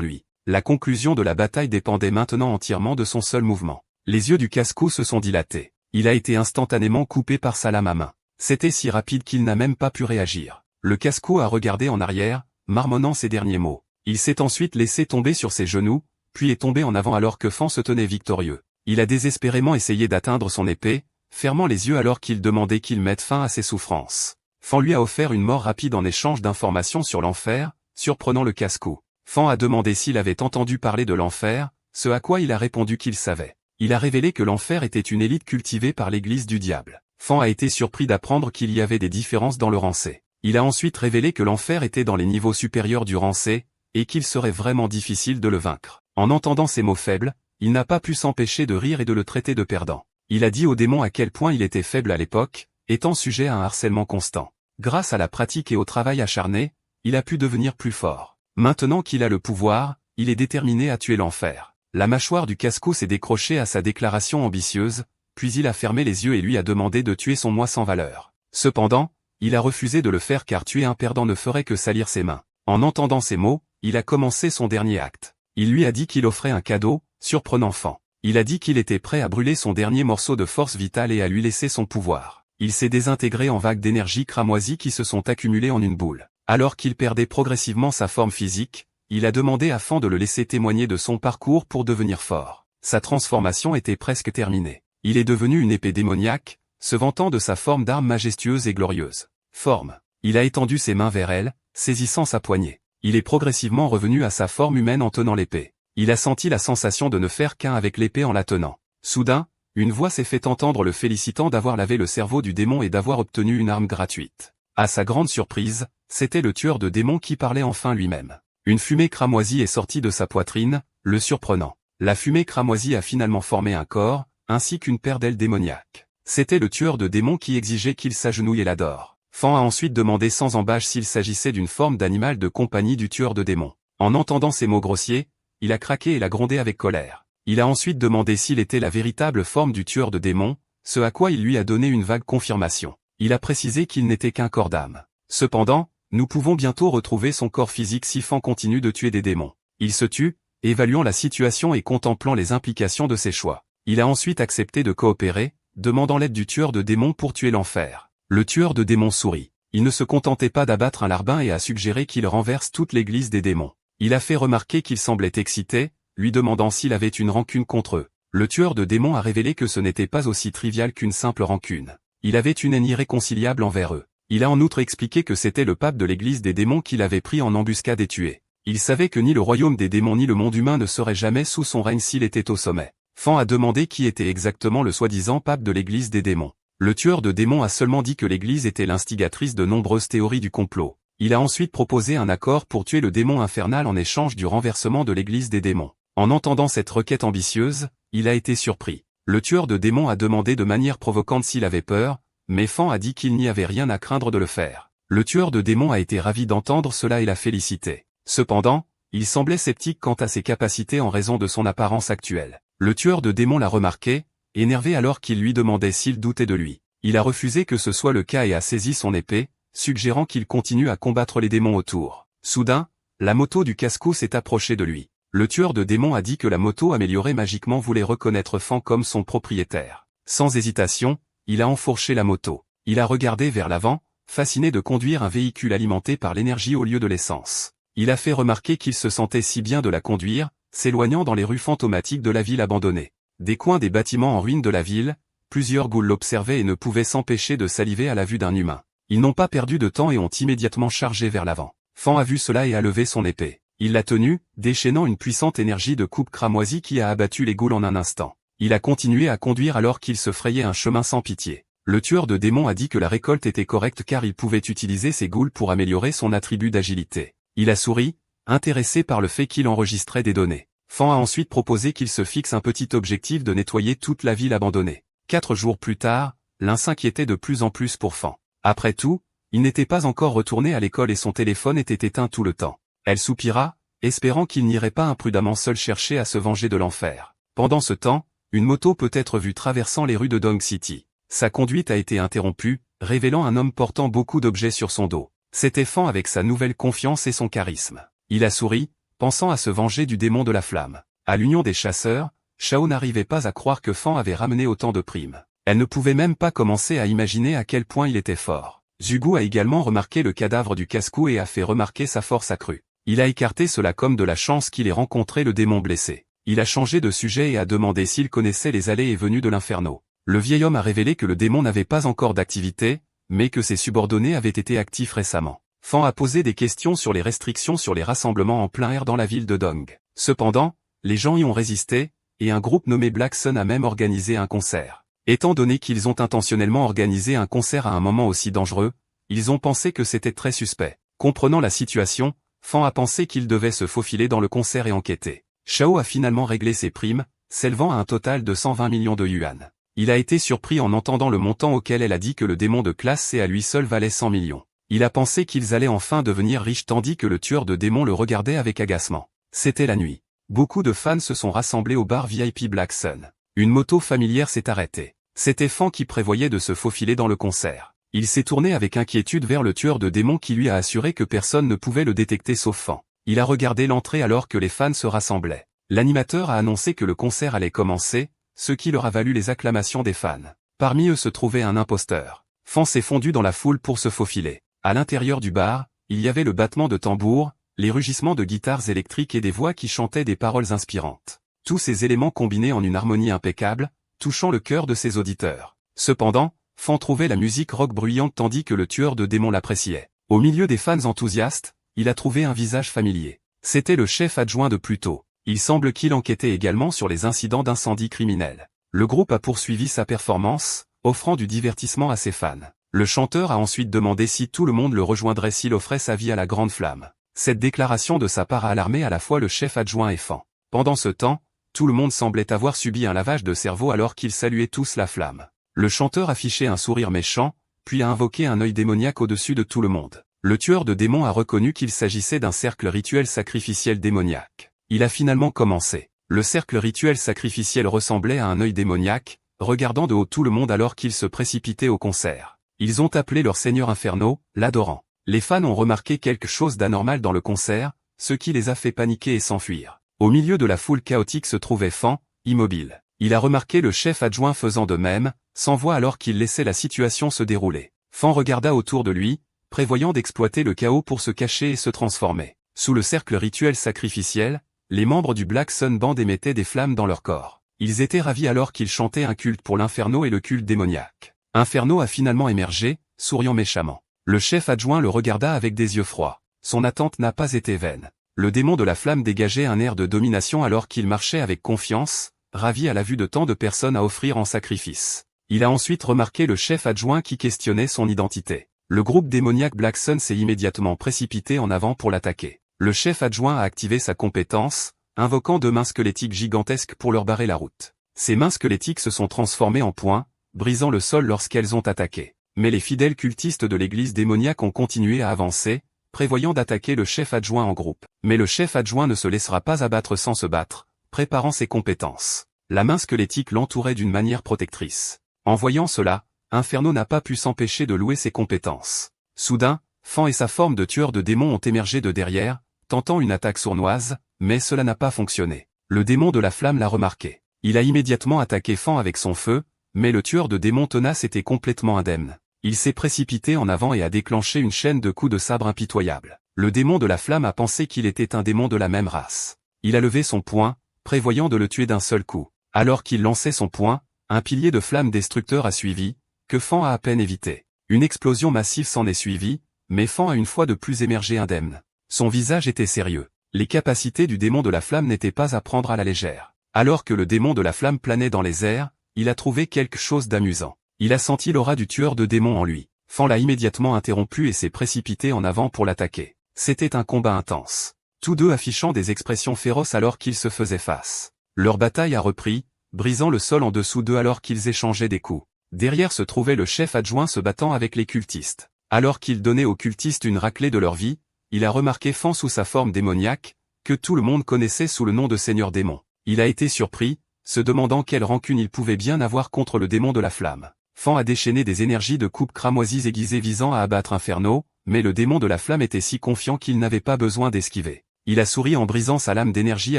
lui. La conclusion de la bataille dépendait maintenant entièrement de son seul mouvement. Les yeux du casse-cou se sont dilatés. Il a été instantanément coupé par sa lame à main. C'était si rapide qu'il n'a même pas pu réagir. Le casse-cou a regardé en arrière, marmonnant ces derniers mots. Il s'est ensuite laissé tomber sur ses genoux, puis est tombé en avant alors que Fan se tenait victorieux. Il a désespérément essayé d'atteindre son épée, fermant les yeux alors qu'il demandait qu'il mette fin à ses souffrances. Fan lui a offert une mort rapide en échange d'informations sur l'enfer, surprenant le casse-cou. Fan a demandé s'il avait entendu parler de l'enfer, ce à quoi il a répondu qu'il savait. Il a révélé que l'enfer était une élite cultivée par l'église du diable. Fan a été surpris d'apprendre qu'il y avait des différences dans le rang C. Il a ensuite révélé que l'enfer était dans les niveaux supérieurs du rang C, et qu'il serait vraiment difficile de le vaincre. En entendant ces mots faibles, il n'a pas pu s'empêcher de rire et de le traiter de perdant. Il a dit au démon à quel point il était faible à l'époque, étant sujet à un harcèlement constant. Grâce à la pratique et au travail acharné, il a pu devenir plus fort. Maintenant qu'il a le pouvoir, il est déterminé à tuer l'enfer. La mâchoire du casse-cou s'est décrochée à sa déclaration ambitieuse, puis il a fermé les yeux et lui a demandé de tuer son moi sans valeur. Cependant, il a refusé de le faire car tuer un perdant ne ferait que salir ses mains. En entendant ces mots, il a commencé son dernier acte. Il lui a dit qu'il offrait un cadeau, surprenant Fan. Il a dit qu'il était prêt à brûler son dernier morceau de force vitale et à lui laisser son pouvoir. Il s'est désintégré en vagues d'énergie cramoisie qui se sont accumulées en une boule. Alors qu'il perdait progressivement sa forme physique, il a demandé à Fan de le laisser témoigner de son parcours pour devenir fort. Sa transformation était presque terminée. Il est devenu une épée démoniaque, se vantant de sa forme d'arme majestueuse et glorieuse. Forme. Il a étendu ses mains vers elle, saisissant sa poignée. Il est progressivement revenu à sa forme humaine en tenant l'épée. Il a senti la sensation de ne faire qu'un avec l'épée en la tenant. Soudain, une voix s'est fait entendre le félicitant d'avoir lavé le cerveau du démon et d'avoir obtenu une arme gratuite. À sa grande surprise, c'était le tueur de démons qui parlait enfin lui-même. Une fumée cramoisie est sortie de sa poitrine, le surprenant. La fumée cramoisie a finalement formé un corps, ainsi qu'une paire d'ailes démoniaques. C'était le tueur de démons qui exigeait qu'il s'agenouille et l'adore. Fan a ensuite demandé sans embâche s'il s'agissait d'une forme d'animal de compagnie du tueur de démons. En entendant ces mots grossiers, il a craqué et l'a grondé avec colère. Il a ensuite demandé s'il était la véritable forme du tueur de démons, ce à quoi il lui a donné une vague confirmation. Il a précisé qu'il n'était qu'un corps d'âme. Cependant, nous pouvons bientôt retrouver son corps physique si Fan continue de tuer des démons. Il se tue, évaluant la situation et contemplant les implications de ses choix. Il a ensuite accepté de coopérer, demandant l'aide du tueur de démons pour tuer l'enfer. Le tueur de démons sourit. Il ne se contentait pas d'abattre un larbin et a suggéré qu'il renverse toute l'église des démons. Il a fait remarquer qu'il semblait excité, lui demandant s'il avait une rancune contre eux. Le tueur de démons a révélé que ce n'était pas aussi trivial qu'une simple rancune. Il avait une haine irréconciliable envers eux. Il a en outre expliqué que c'était le pape de l'église des démons qu'il avait pris en embuscade et tué. Il savait que ni le royaume des démons ni le monde humain ne seraient jamais sous son règne s'il était au sommet. Fan a demandé qui était exactement le soi-disant pape de l'église des démons. Le tueur de démons a seulement dit que l'église était l'instigatrice de nombreuses théories du complot. Il a ensuite proposé un accord pour tuer le démon infernal en échange du renversement de l'église des démons. En entendant cette requête ambitieuse, il a été surpris. Le tueur de démons a demandé de manière provocante s'il avait peur, mais Fan a dit qu'il n'y avait rien à craindre de le faire. Le tueur de démons a été ravi d'entendre cela et l'a félicité. Cependant, il semblait sceptique quant à ses capacités en raison de son apparence actuelle. Le tueur de démons l'a remarqué, énervé alors qu'il lui demandait s'il doutait de lui. Il a refusé que ce soit le cas et a saisi son épée, suggérant qu'il continue à combattre les démons autour. Soudain, la moto du casse-cou s'est approchée de lui. Le tueur de démons a dit que la moto améliorée magiquement voulait reconnaître Fan comme son propriétaire. Sans hésitation, il a enfourché la moto. Il a regardé vers l'avant, fasciné de conduire un véhicule alimenté par l'énergie au lieu de l'essence. Il a fait remarquer qu'il se sentait si bien de la conduire, s'éloignant dans les rues fantomatiques de la ville abandonnée. Des coins des bâtiments en ruine de la ville, plusieurs ghouls l'observaient et ne pouvaient s'empêcher de saliver à la vue d'un humain. Ils n'ont pas perdu de temps et ont immédiatement chargé vers l'avant. Fan a vu cela et a levé son épée. Il l'a tenue, déchaînant une puissante énergie de coupe cramoisie qui a abattu les ghouls en un instant. Il a continué à conduire alors qu'il se frayait un chemin sans pitié. Le tueur de démons a dit que la récolte était correcte car il pouvait utiliser ses ghouls pour améliorer son attribut d'agilité. Il a souri, intéressé par le fait qu'il enregistrait des données. Fan a ensuite proposé qu'il se fixe un petit objectif de nettoyer toute la ville abandonnée. 4 jours plus tard, l'un s'inquiétait de plus en plus pour Fan. Après tout, il n'était pas encore retourné à l'école et son téléphone était éteint tout le temps. Elle soupira, espérant qu'il n'irait pas imprudemment seul chercher à se venger de l'enfer. Pendant ce temps, une moto peut être vue traversant les rues de Dong City. Sa conduite a été interrompue, révélant un homme portant beaucoup d'objets sur son dos. C'était Fan avec sa nouvelle confiance et son charisme. Il a souri, pensant à se venger du démon de la flamme. À l'union des chasseurs, Shao n'arrivait pas à croire que Fan avait ramené autant de primes. Elle ne pouvait même pas commencer à imaginer à quel point il était fort. Zhugu a également remarqué le cadavre du casse-cou et a fait remarquer sa force accrue. Il a écarté cela comme de la chance qu'il ait rencontré le démon blessé. Il a changé de sujet et a demandé s'il connaissait les allées et venues de l'Inferno. Le vieil homme a révélé que le démon n'avait pas encore d'activité, mais que ses subordonnés avaient été actifs récemment. Fan a posé des questions sur les restrictions sur les rassemblements en plein air dans la ville de Dong. Cependant, les gens y ont résisté, et un groupe nommé Black Sun a même organisé un concert. Étant donné qu'ils ont intentionnellement organisé un concert à un moment aussi dangereux, ils ont pensé que c'était très suspect. Comprenant la situation, Fan a pensé qu'il devait se faufiler dans le concert et enquêter. Shao a finalement réglé ses primes, s'élevant à un total de 120 millions de yuan. Il a été surpris en entendant le montant auquel elle a dit que le démon de classe C à lui seul valait 100 millions. Il a pensé qu'ils allaient enfin devenir riches tandis que le tueur de démons le regardait avec agacement. C'était la nuit. Beaucoup de fans se sont rassemblés au bar VIP Black Sun. Une moto familière s'est arrêtée. C'était Fan qui prévoyait de se faufiler dans le concert. Il s'est tourné avec inquiétude vers le tueur de démons qui lui a assuré que personne ne pouvait le détecter sauf Fan. Il a regardé l'entrée alors que les fans se rassemblaient. L'animateur a annoncé que le concert allait commencer, ce qui leur a valu les acclamations des fans. Parmi eux se trouvait un imposteur. Fan s'est fondu dans la foule pour se faufiler. À l'intérieur du bar, il y avait le battement de tambours, les rugissements de guitares électriques et des voix qui chantaient des paroles inspirantes. Tous ces éléments combinés en une harmonie impeccable, touchant le cœur de ses auditeurs. Cependant, Fan trouvait la musique rock bruyante tandis que le tueur de démons l'appréciait. Au milieu des fans enthousiastes, il a trouvé un visage familier. C'était le chef adjoint de plus tôt. Il semble qu'il enquêtait également sur les incidents d'incendie criminels. Le groupe a poursuivi sa performance, offrant du divertissement à ses fans. Le chanteur a ensuite demandé si tout le monde le rejoindrait s'il offrait sa vie à la grande flamme. Cette déclaration de sa part a alarmé à la fois le chef adjoint et Fan. Pendant ce temps, tout le monde semblait avoir subi un lavage de cerveau alors qu'ils saluaient tous la flamme. Le chanteur affichait un sourire méchant, puis a invoqué un œil démoniaque au-dessus de tout le monde. Le tueur de démons a reconnu qu'il s'agissait d'un cercle rituel sacrificiel démoniaque. Il a finalement commencé. Le cercle rituel sacrificiel ressemblait à un œil démoniaque, regardant de haut tout le monde alors qu'ils se précipitaient au concert. Ils ont appelé leur seigneur Inferno, l'adorant. Les fans ont remarqué quelque chose d'anormal dans le concert, ce qui les a fait paniquer et s'enfuir. Au milieu de la foule chaotique se trouvait Fan, immobile. Il a remarqué le chef adjoint faisant de même, sans voix alors qu'il laissait la situation se dérouler. Fan regarda autour de lui, prévoyant d'exploiter le chaos pour se cacher et se transformer. Sous le cercle rituel sacrificiel, les membres du Black Sun Band émettaient des flammes dans leur corps. Ils étaient ravis alors qu'ils chantaient un culte pour l'Inferno et le culte démoniaque. Inferno a finalement émergé, souriant méchamment. Le chef adjoint le regarda avec des yeux froids. Son attente n'a pas été vaine. Le démon de la flamme dégageait un air de domination alors qu'il marchait avec confiance, ravi à la vue de tant de personnes à offrir en sacrifice. Il a ensuite remarqué le chef adjoint qui questionnait son identité. Le groupe démoniaque Black Sun s'est immédiatement précipité en avant pour l'attaquer. Le chef adjoint a activé sa compétence, invoquant 2 mains squelettiques gigantesques pour leur barrer la route. Ces mains squelettiques se sont transformées en poings, brisant le sol lorsqu'elles ont attaqué. Mais les fidèles cultistes de l'église démoniaque ont continué à avancer, prévoyant d'attaquer le chef adjoint en groupe. Mais le chef adjoint ne se laissera pas abattre sans se battre, préparant ses compétences. La main squelettique l'entourait d'une manière protectrice. En voyant cela, Inferno n'a pas pu s'empêcher de louer ses compétences. Soudain, Fan et sa forme de tueur de démons ont émergé de derrière, tentant une attaque sournoise, mais cela n'a pas fonctionné. Le démon de la flamme l'a remarqué. Il a immédiatement attaqué Fan avec son feu, mais le tueur de démons tenace était complètement indemne. Il s'est précipité en avant et a déclenché une chaîne de coups de sabre impitoyables. Le démon de la flamme a pensé qu'il était un démon de la même race. Il a levé son poing, prévoyant de le tuer d'un seul coup. Alors qu'il lançait son poing, un pilier de flamme destructeur a suivi, que Fan a à peine évité. Une explosion massive s'en est suivie, mais Fan a une fois de plus émergé indemne. Son visage était sérieux. Les capacités du démon de la flamme n'étaient pas à prendre à la légère. Alors que le démon de la flamme planait dans les airs, il a trouvé quelque chose d'amusant. Il a senti l'aura du tueur de démons en lui. Fan l'a immédiatement interrompu et s'est précipité en avant pour l'attaquer. C'était un combat intense. Tous deux affichant des expressions féroces alors qu'ils se faisaient face. Leur bataille a repris, brisant le sol en dessous d'eux alors qu'ils échangeaient des coups. Derrière se trouvait le chef adjoint se battant avec les cultistes. Alors qu'il donnait aux cultistes une raclée de leur vie, il a remarqué Fan sous sa forme démoniaque, que tout le monde connaissait sous le nom de Seigneur Démon. Il a été surpris, se demandant quelle rancune il pouvait bien avoir contre le démon de la flamme. Fan a déchaîné des énergies de coupe cramoisies aiguisées visant à abattre Inferno, mais le démon de la flamme était si confiant qu'il n'avait pas besoin d'esquiver. Il a souri en brisant sa lame d'énergie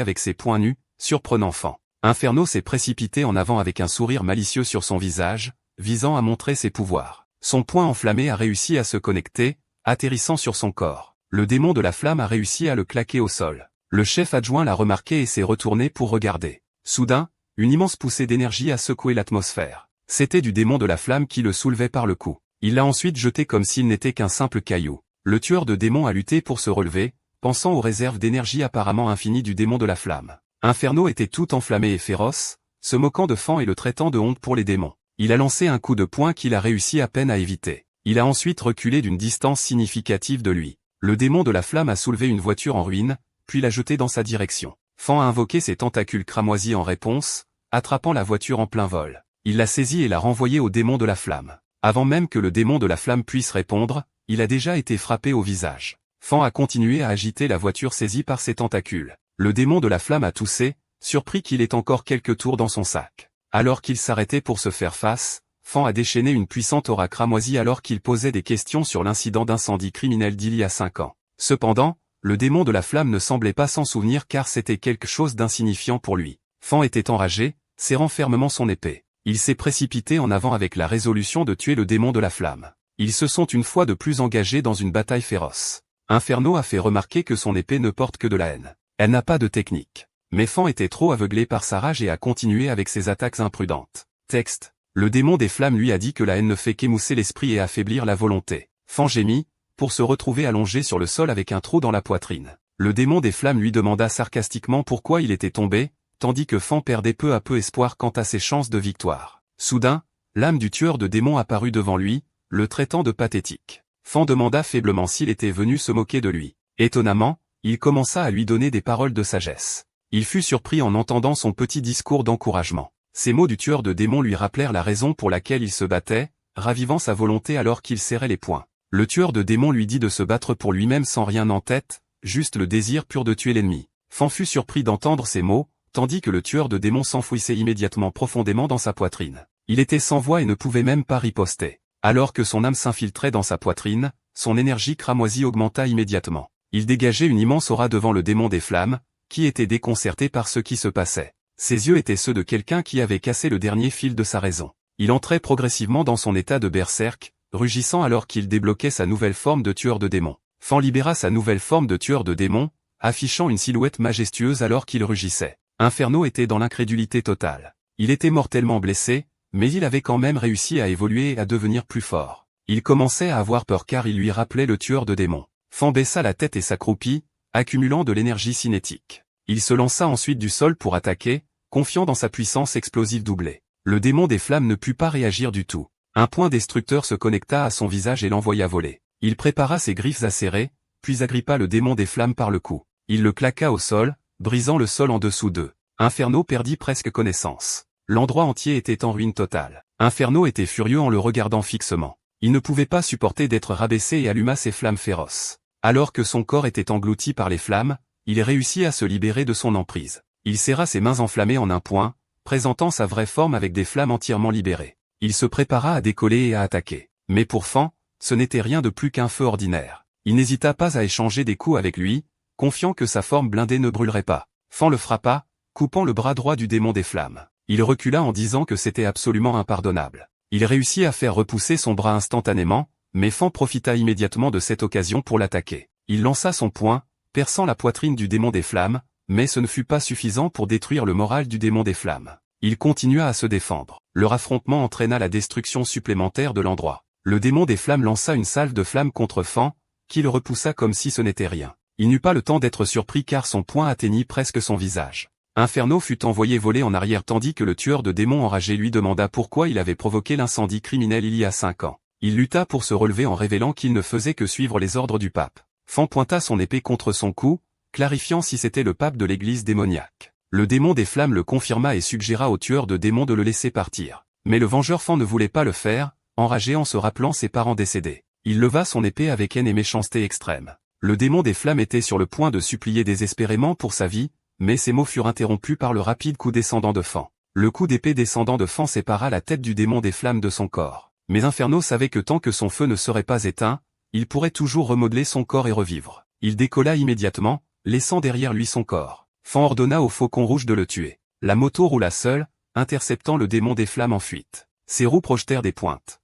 avec ses poings nus, surprenant Fan. Inferno s'est précipité en avant avec un sourire malicieux sur son visage, visant à montrer ses pouvoirs. Son poing enflammé a réussi à se connecter, atterrissant sur son corps. Le démon de la flamme a réussi à le claquer au sol. Le chef adjoint l'a remarqué et s'est retourné pour regarder. Soudain, une immense poussée d'énergie a secoué l'atmosphère. C'était du démon de la flamme qui le soulevait par le cou. Il l'a ensuite jeté comme s'il n'était qu'un simple caillou. Le tueur de démons a lutté pour se relever, pensant aux réserves d'énergie apparemment infinies du démon de la flamme. Inferno était tout enflammé et féroce, se moquant de Fan et le traitant de honte pour les démons. Il a lancé un coup de poing qu'il a réussi à peine à éviter. Il a ensuite reculé d'une distance significative de lui. Le démon de la flamme a soulevé une voiture en ruine, puis l'a jetée dans sa direction. Fan a invoqué ses tentacules cramoisis en réponse, attrapant la voiture en plein vol. Il l'a saisie et l'a renvoyée au démon de la flamme. Avant même que le démon de la flamme puisse répondre, il a déjà été frappé au visage. Fan a continué à agiter la voiture saisie par ses tentacules. Le démon de la flamme a toussé, surpris qu'il ait encore quelques tours dans son sac. Alors qu'il s'arrêtait pour se faire face, Fan a déchaîné une puissante aura cramoisie alors qu'il posait des questions sur l'incident d'incendie criminel d'il y a 5 ans. Cependant, le démon de la flamme ne semblait pas s'en souvenir car c'était quelque chose d'insignifiant pour lui. Fan était enragé, serrant fermement son épée. Il s'est précipité en avant avec la résolution de tuer le démon de la flamme. Ils se sont une fois de plus engagés dans une bataille féroce. Inferno a fait remarquer que son épée ne porte que de la haine. Elle n'a pas de technique. Mais Fan était trop aveuglé par sa rage et a continué avec ses attaques imprudentes. Texte. Le démon des flammes lui a dit que la haine ne fait qu'émousser l'esprit et affaiblir la volonté. Fan gémit, pour se retrouver allongé sur le sol avec un trou dans la poitrine. Le démon des flammes lui demanda sarcastiquement pourquoi il était tombé, tandis que Fan perdait peu à peu espoir quant à ses chances de victoire. Soudain, l'âme du tueur de démons apparut devant lui, le traitant de pathétique. Fan demanda faiblement s'il était venu se moquer de lui. Étonnamment, il commença à lui donner des paroles de sagesse. Il fut surpris en entendant son petit discours d'encouragement. Ces mots du tueur de démons lui rappelèrent la raison pour laquelle il se battait, ravivant sa volonté alors qu'il serrait les poings. Le tueur de démons lui dit de se battre pour lui-même sans rien en tête, juste le désir pur de tuer l'ennemi. Fan fut surpris d'entendre ces mots, tandis que le tueur de démons s'enfouissait immédiatement profondément dans sa poitrine. Il était sans voix et ne pouvait même pas riposter. Alors que son âme s'infiltrait dans sa poitrine, son énergie cramoisie augmenta immédiatement. Il dégageait une immense aura devant le démon des flammes, qui était déconcerté par ce qui se passait. Ses yeux étaient ceux de quelqu'un qui avait cassé le dernier fil de sa raison. Il entrait progressivement dans son état de berserk, rugissant alors qu'il débloquait sa nouvelle forme de tueur de démons. Fan libéra sa nouvelle forme de tueur de démons, affichant une silhouette majestueuse alors qu'il rugissait. Inferno était dans l'incrédulité totale. Il était mortellement blessé, mais il avait quand même réussi à évoluer et à devenir plus fort. Il commençait à avoir peur car il lui rappelait le tueur de démons. Fan baissa la tête et s'accroupit, accumulant de l'énergie cinétique. Il se lança ensuite du sol pour attaquer, confiant dans sa puissance explosive doublée. Le démon des flammes ne put pas réagir du tout. Un point destructeur se connecta à son visage et l'envoya voler. Il prépara ses griffes acérées, puis agrippa le démon des flammes par le cou. Il le claqua au sol, brisant le sol en dessous d'eux. Inferno perdit presque connaissance. L'endroit entier était en ruine totale. Inferno était furieux en le regardant fixement. Il ne pouvait pas supporter d'être rabaissé et alluma ses flammes féroces. Alors que son corps était englouti par les flammes, il réussit à se libérer de son emprise. Il serra ses mains enflammées en un point, présentant sa vraie forme avec des flammes entièrement libérées. Il se prépara à décoller et à attaquer. Mais pour Fan, ce n'était rien de plus qu'un feu ordinaire. Il n'hésita pas à échanger des coups avec lui, confiant que sa forme blindée ne brûlerait pas. Fan le frappa, coupant le bras droit du démon des flammes. Il recula en disant que c'était absolument impardonnable. Il réussit à faire repousser son bras instantanément, mais Fan profita immédiatement de cette occasion pour l'attaquer. Il lança son poing, perçant la poitrine du démon des flammes, mais ce ne fut pas suffisant pour détruire le moral du démon des flammes. Il continua à se défendre. Leur affrontement entraîna la destruction supplémentaire de l'endroit. Le démon des flammes lança une salve de flammes contre Fan, qui le repoussa comme si ce n'était rien. Il n'eut pas le temps d'être surpris car son poing atteignit presque son visage. Inferno fut envoyé voler en arrière tandis que le tueur de démons enragé lui demanda pourquoi il avait provoqué l'incendie criminel il y a 5 ans. Il lutta pour se relever en révélant qu'il ne faisait que suivre les ordres du pape. Fan pointa son épée contre son cou, clarifiant si c'était le pape de l'église démoniaque. Le démon des flammes le confirma et suggéra au tueur de démons de le laisser partir. Mais le vengeur Fan ne voulait pas le faire, enragé en se rappelant ses parents décédés. Il leva son épée avec haine et méchanceté extrême. Le démon des flammes était sur le point de supplier désespérément pour sa vie, mais ses mots furent interrompus par le rapide coup descendant de Fan. Le coup d'épée descendant de Fan sépara la tête du démon des flammes de son corps. Mais Inferno savait que tant que son feu ne serait pas éteint, il pourrait toujours remodeler son corps et revivre. Il décolla immédiatement, laissant derrière lui son corps. Fan ordonna au Faucon Rouge de le tuer. La moto roula seule, interceptant le démon des flammes en fuite. Ses roues projetèrent des pointes.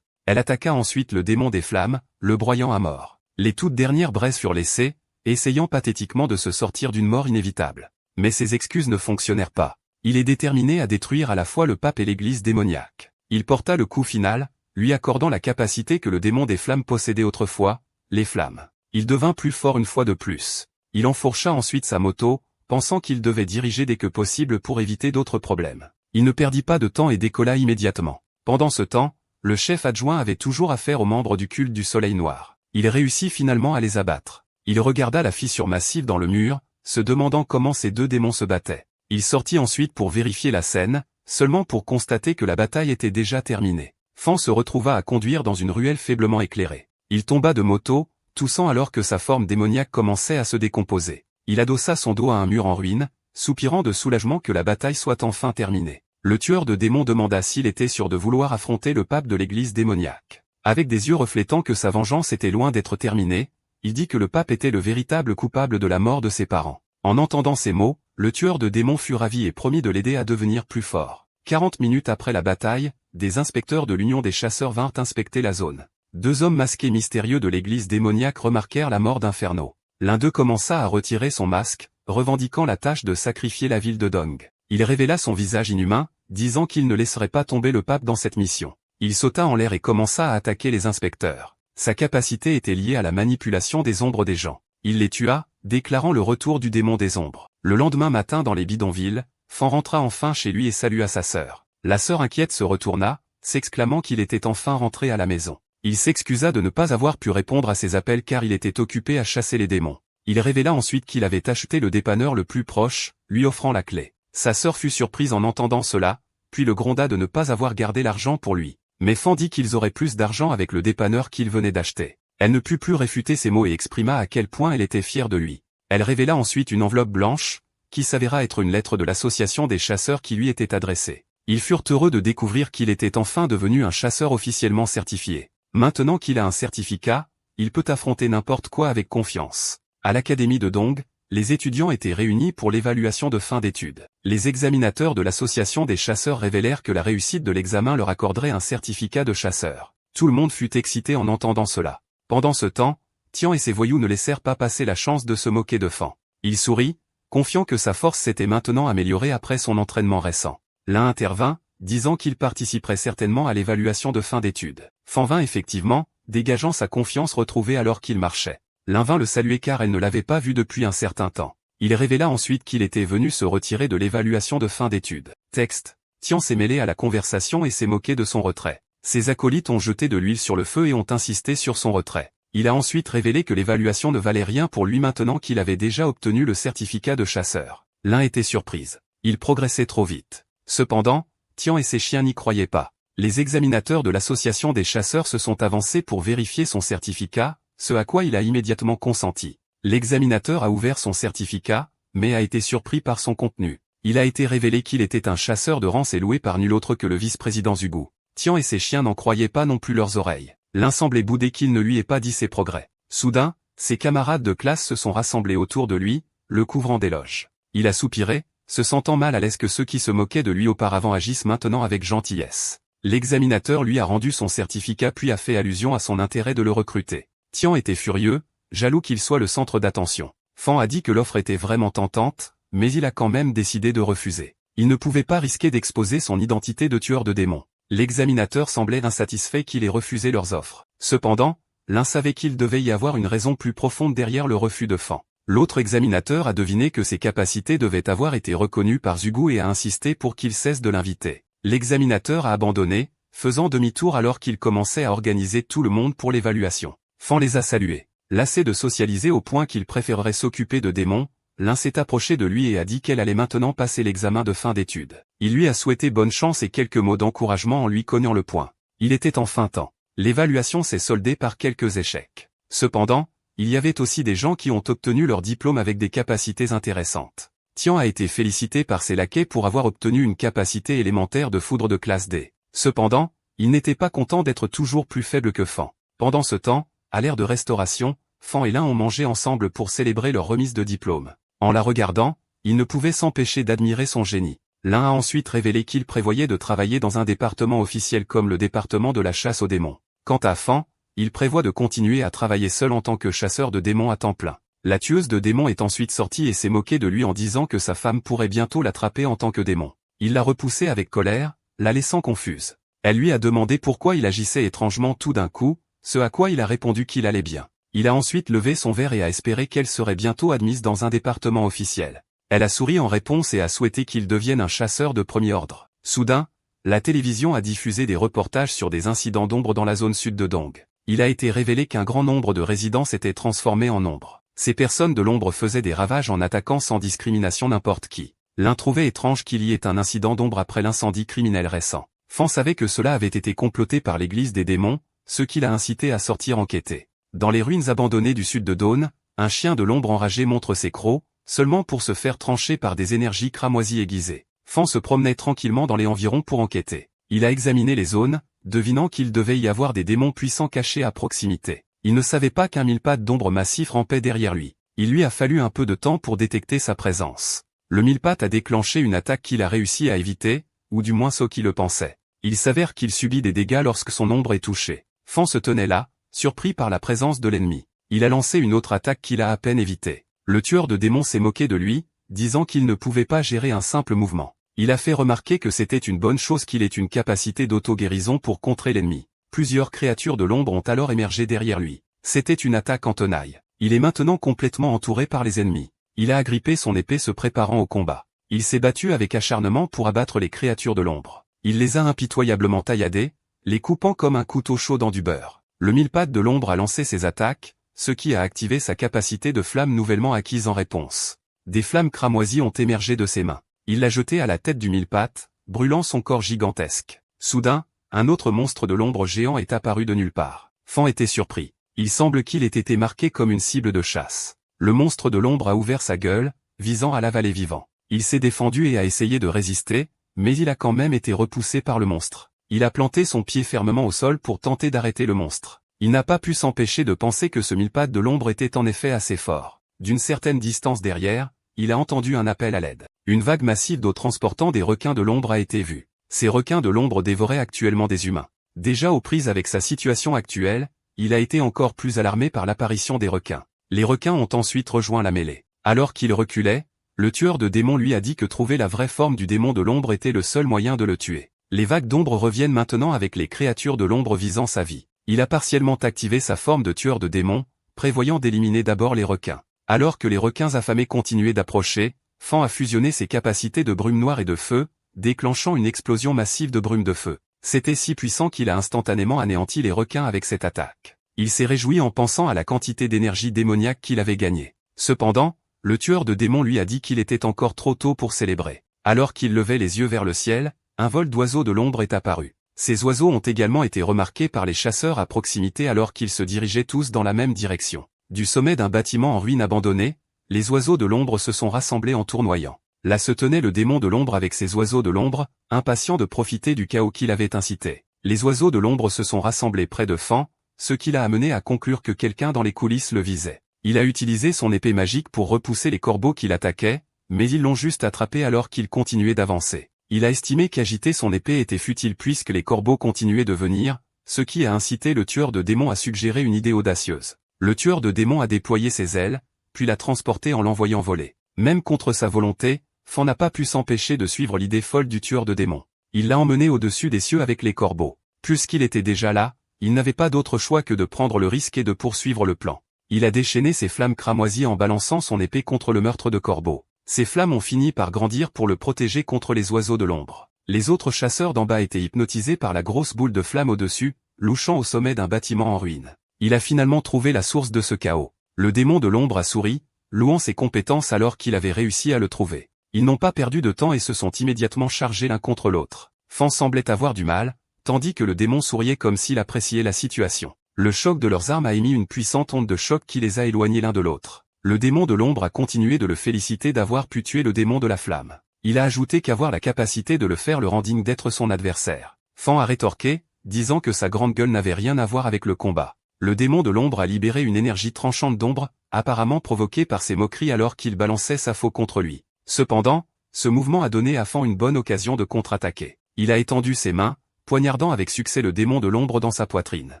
Elle attaqua ensuite le démon des flammes, le broyant à mort. Les toutes dernières braises furent laissées, essayant pathétiquement de se sortir d'une mort inévitable. Mais ses excuses ne fonctionnèrent pas. Il est déterminé à détruire à la fois le pape et l'église démoniaque. Il porta le coup final, lui accordant la capacité que le démon des flammes possédait autrefois, les flammes. Il devint plus fort une fois de plus. Il enfourcha ensuite sa moto, pensant qu'il devait diriger dès que possible pour éviter d'autres problèmes. Il ne perdit pas de temps et décolla immédiatement. Pendant ce temps, le chef adjoint avait toujours affaire aux membres du culte du Soleil Noir. Il réussit finalement à les abattre. Il regarda la fissure massive dans le mur, se demandant comment ces deux démons se battaient. Il sortit ensuite pour vérifier la scène, seulement pour constater que la bataille était déjà terminée. Fan se retrouva à conduire dans une ruelle faiblement éclairée. Il tomba de moto, toussant alors que sa forme démoniaque commençait à se décomposer. Il adossa son dos à un mur en ruine, soupirant de soulagement que la bataille soit enfin terminée. Le tueur de démons demanda s'il était sûr de vouloir affronter le pape de l'église démoniaque. Avec des yeux reflétant que sa vengeance était loin d'être terminée, il dit que le pape était le véritable coupable de la mort de ses parents. En entendant ces mots, le tueur de démons fut ravi et promit de l'aider à devenir plus fort. 40 minutes après la bataille, des inspecteurs de l'Union des chasseurs vinrent inspecter la zone. Deux hommes masqués mystérieux de l'église démoniaque remarquèrent la mort d'Inferno. L'un d'eux commença à retirer son masque, revendiquant la tâche de sacrifier la ville de Dong. Il révéla son visage inhumain, disant qu'il ne laisserait pas tomber le pape dans cette mission. Il sauta en l'air et commença à attaquer les inspecteurs. Sa capacité était liée à la manipulation des ombres des gens. Il les tua, déclarant le retour du démon des ombres. Le lendemain matin dans les bidonvilles, Fan rentra enfin chez lui et salua sa sœur. La sœur inquiète se retourna, s'exclamant qu'il était enfin rentré à la maison. Il s'excusa de ne pas avoir pu répondre à ses appels car il était occupé à chasser les démons. Il révéla ensuite qu'il avait acheté le dépanneur le plus proche, lui offrant la clé. Sa sœur fut surprise en entendant cela, puis le gronda de ne pas avoir gardé l'argent pour lui. Mais Fan dit qu'ils auraient plus d'argent avec le dépanneur qu'il venait d'acheter. Elle ne put plus réfuter ces mots et exprima à quel point elle était fière de lui. Elle révéla ensuite une enveloppe blanche, qui s'avéra être une lettre de l'association des chasseurs qui lui était adressée. Ils furent heureux de découvrir qu'il était enfin devenu un chasseur officiellement certifié. Maintenant qu'il a un certificat, il peut affronter n'importe quoi avec confiance. À l'académie de Dong, les étudiants étaient réunis pour l'évaluation de fin d'études. Les examinateurs de l'association des chasseurs révélèrent que la réussite de l'examen leur accorderait un certificat de chasseur. Tout le monde fut excité en entendant cela. Pendant ce temps, Tian et ses voyous ne laissèrent pas passer la chance de se moquer de Fan. Il sourit, confiant que sa force s'était maintenant améliorée après son entraînement récent. L'un intervint, disant qu'il participerait certainement à l'évaluation de fin d'études. Fan vint effectivement, dégageant sa confiance retrouvée alors qu'il marchait. L'un vint le saluer car elle ne l'avait pas vu depuis un certain temps. Il révéla ensuite qu'il était venu se retirer de l'évaluation de fin d'études. Texte. Tian s'est mêlé à la conversation et s'est moqué de son retrait. Ses acolytes ont jeté de l'huile sur le feu et ont insisté sur son retrait. Il a ensuite révélé que l'évaluation ne valait rien pour lui maintenant qu'il avait déjà obtenu le certificat de chasseur. L'un était surprise. Il progressait trop vite. Cependant, Tian et ses chiens n'y croyaient pas. Les examinateurs de l'association des chasseurs se sont avancés pour vérifier son certificat, ce à quoi il a immédiatement consenti. L'examinateur a ouvert son certificat, mais a été surpris par son contenu. Il a été révélé qu'il était un chasseur de rance et loué par nul autre que le vice-président Zhugu. Tian et ses chiens n'en croyaient pas non plus leurs oreilles. L'un semblait boudé qu'il ne lui ait pas dit ses progrès. Soudain, ses camarades de classe se sont rassemblés autour de lui, le couvrant d'éloges. Il a soupiré, se sentant mal à l'aise que ceux qui se moquaient de lui auparavant agissent maintenant avec gentillesse. L'examinateur lui a rendu son certificat puis a fait allusion à son intérêt de le recruter. Tian était furieux, jaloux qu'il soit le centre d'attention. Fan a dit que l'offre était vraiment tentante, mais il a quand même décidé de refuser. Il ne pouvait pas risquer d'exposer son identité de tueur de démons. L'examinateur semblait insatisfait qu'il ait refusé leurs offres. Cependant, l'un savait qu'il devait y avoir une raison plus profonde derrière le refus de Fan. L'autre examinateur a deviné que ses capacités devaient avoir été reconnues par Zhugu et a insisté pour qu'il cesse de l'inviter. L'examinateur a abandonné, faisant demi-tour alors qu'il commençait à organiser tout le monde pour l'évaluation. Fan les a salués. Lassé de socialiser au point qu'il préférerait s'occuper de démons, l'un s'est approché de lui et a dit qu'elle allait maintenant passer l'examen de fin d'études. Il lui a souhaité bonne chance et quelques mots d'encouragement en lui cognant le poing. Il était enfin temps. L'évaluation s'est soldée par quelques échecs. Cependant, il y avait aussi des gens qui ont obtenu leur diplôme avec des capacités intéressantes. Tian a été félicité par ses laquais pour avoir obtenu une capacité élémentaire de foudre de classe D. Cependant, il n'était pas content d'être toujours plus faible que Fan. Pendant ce temps, à l'ère de restauration, Fan et Lin ont mangé ensemble pour célébrer leur remise de diplôme. En la regardant, il ne pouvait s'empêcher d'admirer son génie. Lin a ensuite révélé qu'il prévoyait de travailler dans un département officiel comme le département de la chasse aux démons. Quant à Fan, il prévoit de continuer à travailler seul en tant que chasseur de démons à temps plein. La tueuse de démons est ensuite sortie et s'est moquée de lui en disant que sa femme pourrait bientôt l'attraper en tant que démon. Il l'a repoussée avec colère, la laissant confuse. Elle lui a demandé pourquoi il agissait étrangement tout d'un coup, ce à quoi il a répondu qu'il allait bien. Il a ensuite levé son verre et a espéré qu'elle serait bientôt admise dans un département officiel. Elle a souri en réponse et a souhaité qu'il devienne un chasseur de premier ordre. Soudain, la télévision a diffusé des reportages sur des incidents d'ombre dans la zone sud de Dong. Il a été révélé qu'un grand nombre de résidents s'étaient transformés en ombre. Ces personnes de l'ombre faisaient des ravages en attaquant sans discrimination n'importe qui. L'un trouvait étrange qu'il y ait un incident d'ombre après l'incendie criminel récent. Fan savait que cela avait été comploté par l'église des démons, ce qui l'a incité à sortir enquêter. Dans les ruines abandonnées du sud de Dawn, un chien de l'ombre enragé montre ses crocs, seulement pour se faire trancher par des énergies cramoisies aiguisées. Fan se promenait tranquillement dans les environs pour enquêter. Il a examiné les zones, devinant qu'il devait y avoir des démons puissants cachés à proximité. Il ne savait pas qu'un mille-pattes d'ombre massif rampait derrière lui. Il lui a fallu un peu de temps pour détecter sa présence. Le mille-pattes a déclenché une attaque qu'il a réussi à éviter, ou du moins ceux qui le pensaient. Il s'avère qu'il subit des dégâts lorsque son ombre est touchée. Fan se tenait là, surpris par la présence de l'ennemi. Il a lancé une autre attaque qu'il a à peine évitée. Le tueur de démons s'est moqué de lui, disant qu'il ne pouvait pas gérer un simple mouvement. Il a fait remarquer que c'était une bonne chose qu'il ait une capacité d'auto-guérison pour contrer l'ennemi. Plusieurs créatures de l'ombre ont alors émergé derrière lui. C'était une attaque en tenaille. Il est maintenant complètement entouré par les ennemis. Il a agrippé son épée se préparant au combat. Il s'est battu avec acharnement pour abattre les créatures de l'ombre. Il les a impitoyablement tailladées, les coupant comme un couteau chaud dans du beurre. Le mille-pattes de l'ombre a lancé ses attaques, ce qui a activé sa capacité de flamme nouvellement acquise en réponse. Des flammes cramoisies ont émergé de ses mains. Il l'a jeté à la tête du mille-pattes, brûlant son corps gigantesque. Soudain, un autre monstre de l'ombre géant est apparu de nulle part. Fan était surpris. Il semble qu'il ait été marqué comme une cible de chasse. Le monstre de l'ombre a ouvert sa gueule, visant à l'avaler vivant. Il s'est défendu et a essayé de résister, mais il a quand même été repoussé par le monstre. Il a planté son pied fermement au sol pour tenter d'arrêter le monstre. Il n'a pas pu s'empêcher de penser que ce mille-pattes de l'ombre était en effet assez fort. D'une certaine distance derrière, il a entendu un appel à l'aide. Une vague massive d'eau transportant des requins de l'ombre a été vue. Ces requins de l'ombre dévoraient actuellement des humains. Déjà aux prises avec sa situation actuelle, il a été encore plus alarmé par l'apparition des requins. Les requins ont ensuite rejoint la mêlée. Alors qu'il reculait, le tueur de démons lui a dit que trouver la vraie forme du démon de l'ombre était le seul moyen de le tuer. Les vagues d'ombre reviennent maintenant avec les créatures de l'ombre visant sa vie. Il a partiellement activé sa forme de tueur de démons, prévoyant d'éliminer d'abord les requins. Alors que les requins affamés continuaient d'approcher, Fan a fusionné ses capacités de brume noire et de feu, déclenchant une explosion massive de brume de feu. C'était si puissant qu'il a instantanément anéanti les requins avec cette attaque. Il s'est réjoui en pensant à la quantité d'énergie démoniaque qu'il avait gagnée. Cependant, le tueur de démons lui a dit qu'il était encore trop tôt pour célébrer. Alors qu'il levait les yeux vers le ciel, un vol d'oiseaux de l'ombre est apparu. Ces oiseaux ont également été remarqués par les chasseurs à proximité alors qu'ils se dirigeaient tous dans la même direction. Du sommet d'un bâtiment en ruine abandonné, les oiseaux de l'ombre se sont rassemblés en tournoyant. Là se tenait le démon de l'ombre avec ses oiseaux de l'ombre, impatient de profiter du chaos qu'il avait incité. Les oiseaux de l'ombre se sont rassemblés près de Fan, ce qui l'a amené à conclure que quelqu'un dans les coulisses le visait. Il a utilisé son épée magique pour repousser les corbeaux qui l'attaquaient, mais ils l'ont juste attrapé alors qu'il continuait d'avancer. Il a estimé qu'agiter son épée était futile puisque les corbeaux continuaient de venir, ce qui a incité le tueur de démons à suggérer une idée audacieuse. Le tueur de démons a déployé ses ailes, puis l'a transporté en l'envoyant voler. Même contre sa volonté, Fan n'a pas pu s'empêcher de suivre l'idée folle du tueur de démons. Il l'a emmené au-dessus des cieux avec les corbeaux. Puisqu'il était déjà là, il n'avait pas d'autre choix que de prendre le risque et de poursuivre le plan. Il a déchaîné ses flammes cramoisies en balançant son épée contre le meurtre de corbeaux. Ces flammes ont fini par grandir pour le protéger contre les oiseaux de l'ombre. Les autres chasseurs d'en bas étaient hypnotisés par la grosse boule de flamme au-dessus, louchant au sommet d'un bâtiment en ruine. Il a finalement trouvé la source de ce chaos. Le démon de l'ombre a souri, louant ses compétences alors qu'il avait réussi à le trouver. Ils n'ont pas perdu de temps et se sont immédiatement chargés l'un contre l'autre. Fan semblait avoir du mal, tandis que le démon souriait comme s'il appréciait la situation. Le choc de leurs armes a émis une puissante onde de choc qui les a éloignés l'un de l'autre. Le démon de l'ombre a continué de le féliciter d'avoir pu tuer le démon de la flamme. Il a ajouté qu'avoir la capacité de le faire le rend digne d'être son adversaire. Fan a rétorqué, disant que sa grande gueule n'avait rien à voir avec le combat. Le démon de l'ombre a libéré une énergie tranchante d'ombre, apparemment provoquée par ses moqueries alors qu'il balançait sa faux contre lui. Cependant, ce mouvement a donné à Fan une bonne occasion de contre-attaquer. Il a étendu ses mains, poignardant avec succès le démon de l'ombre dans sa poitrine.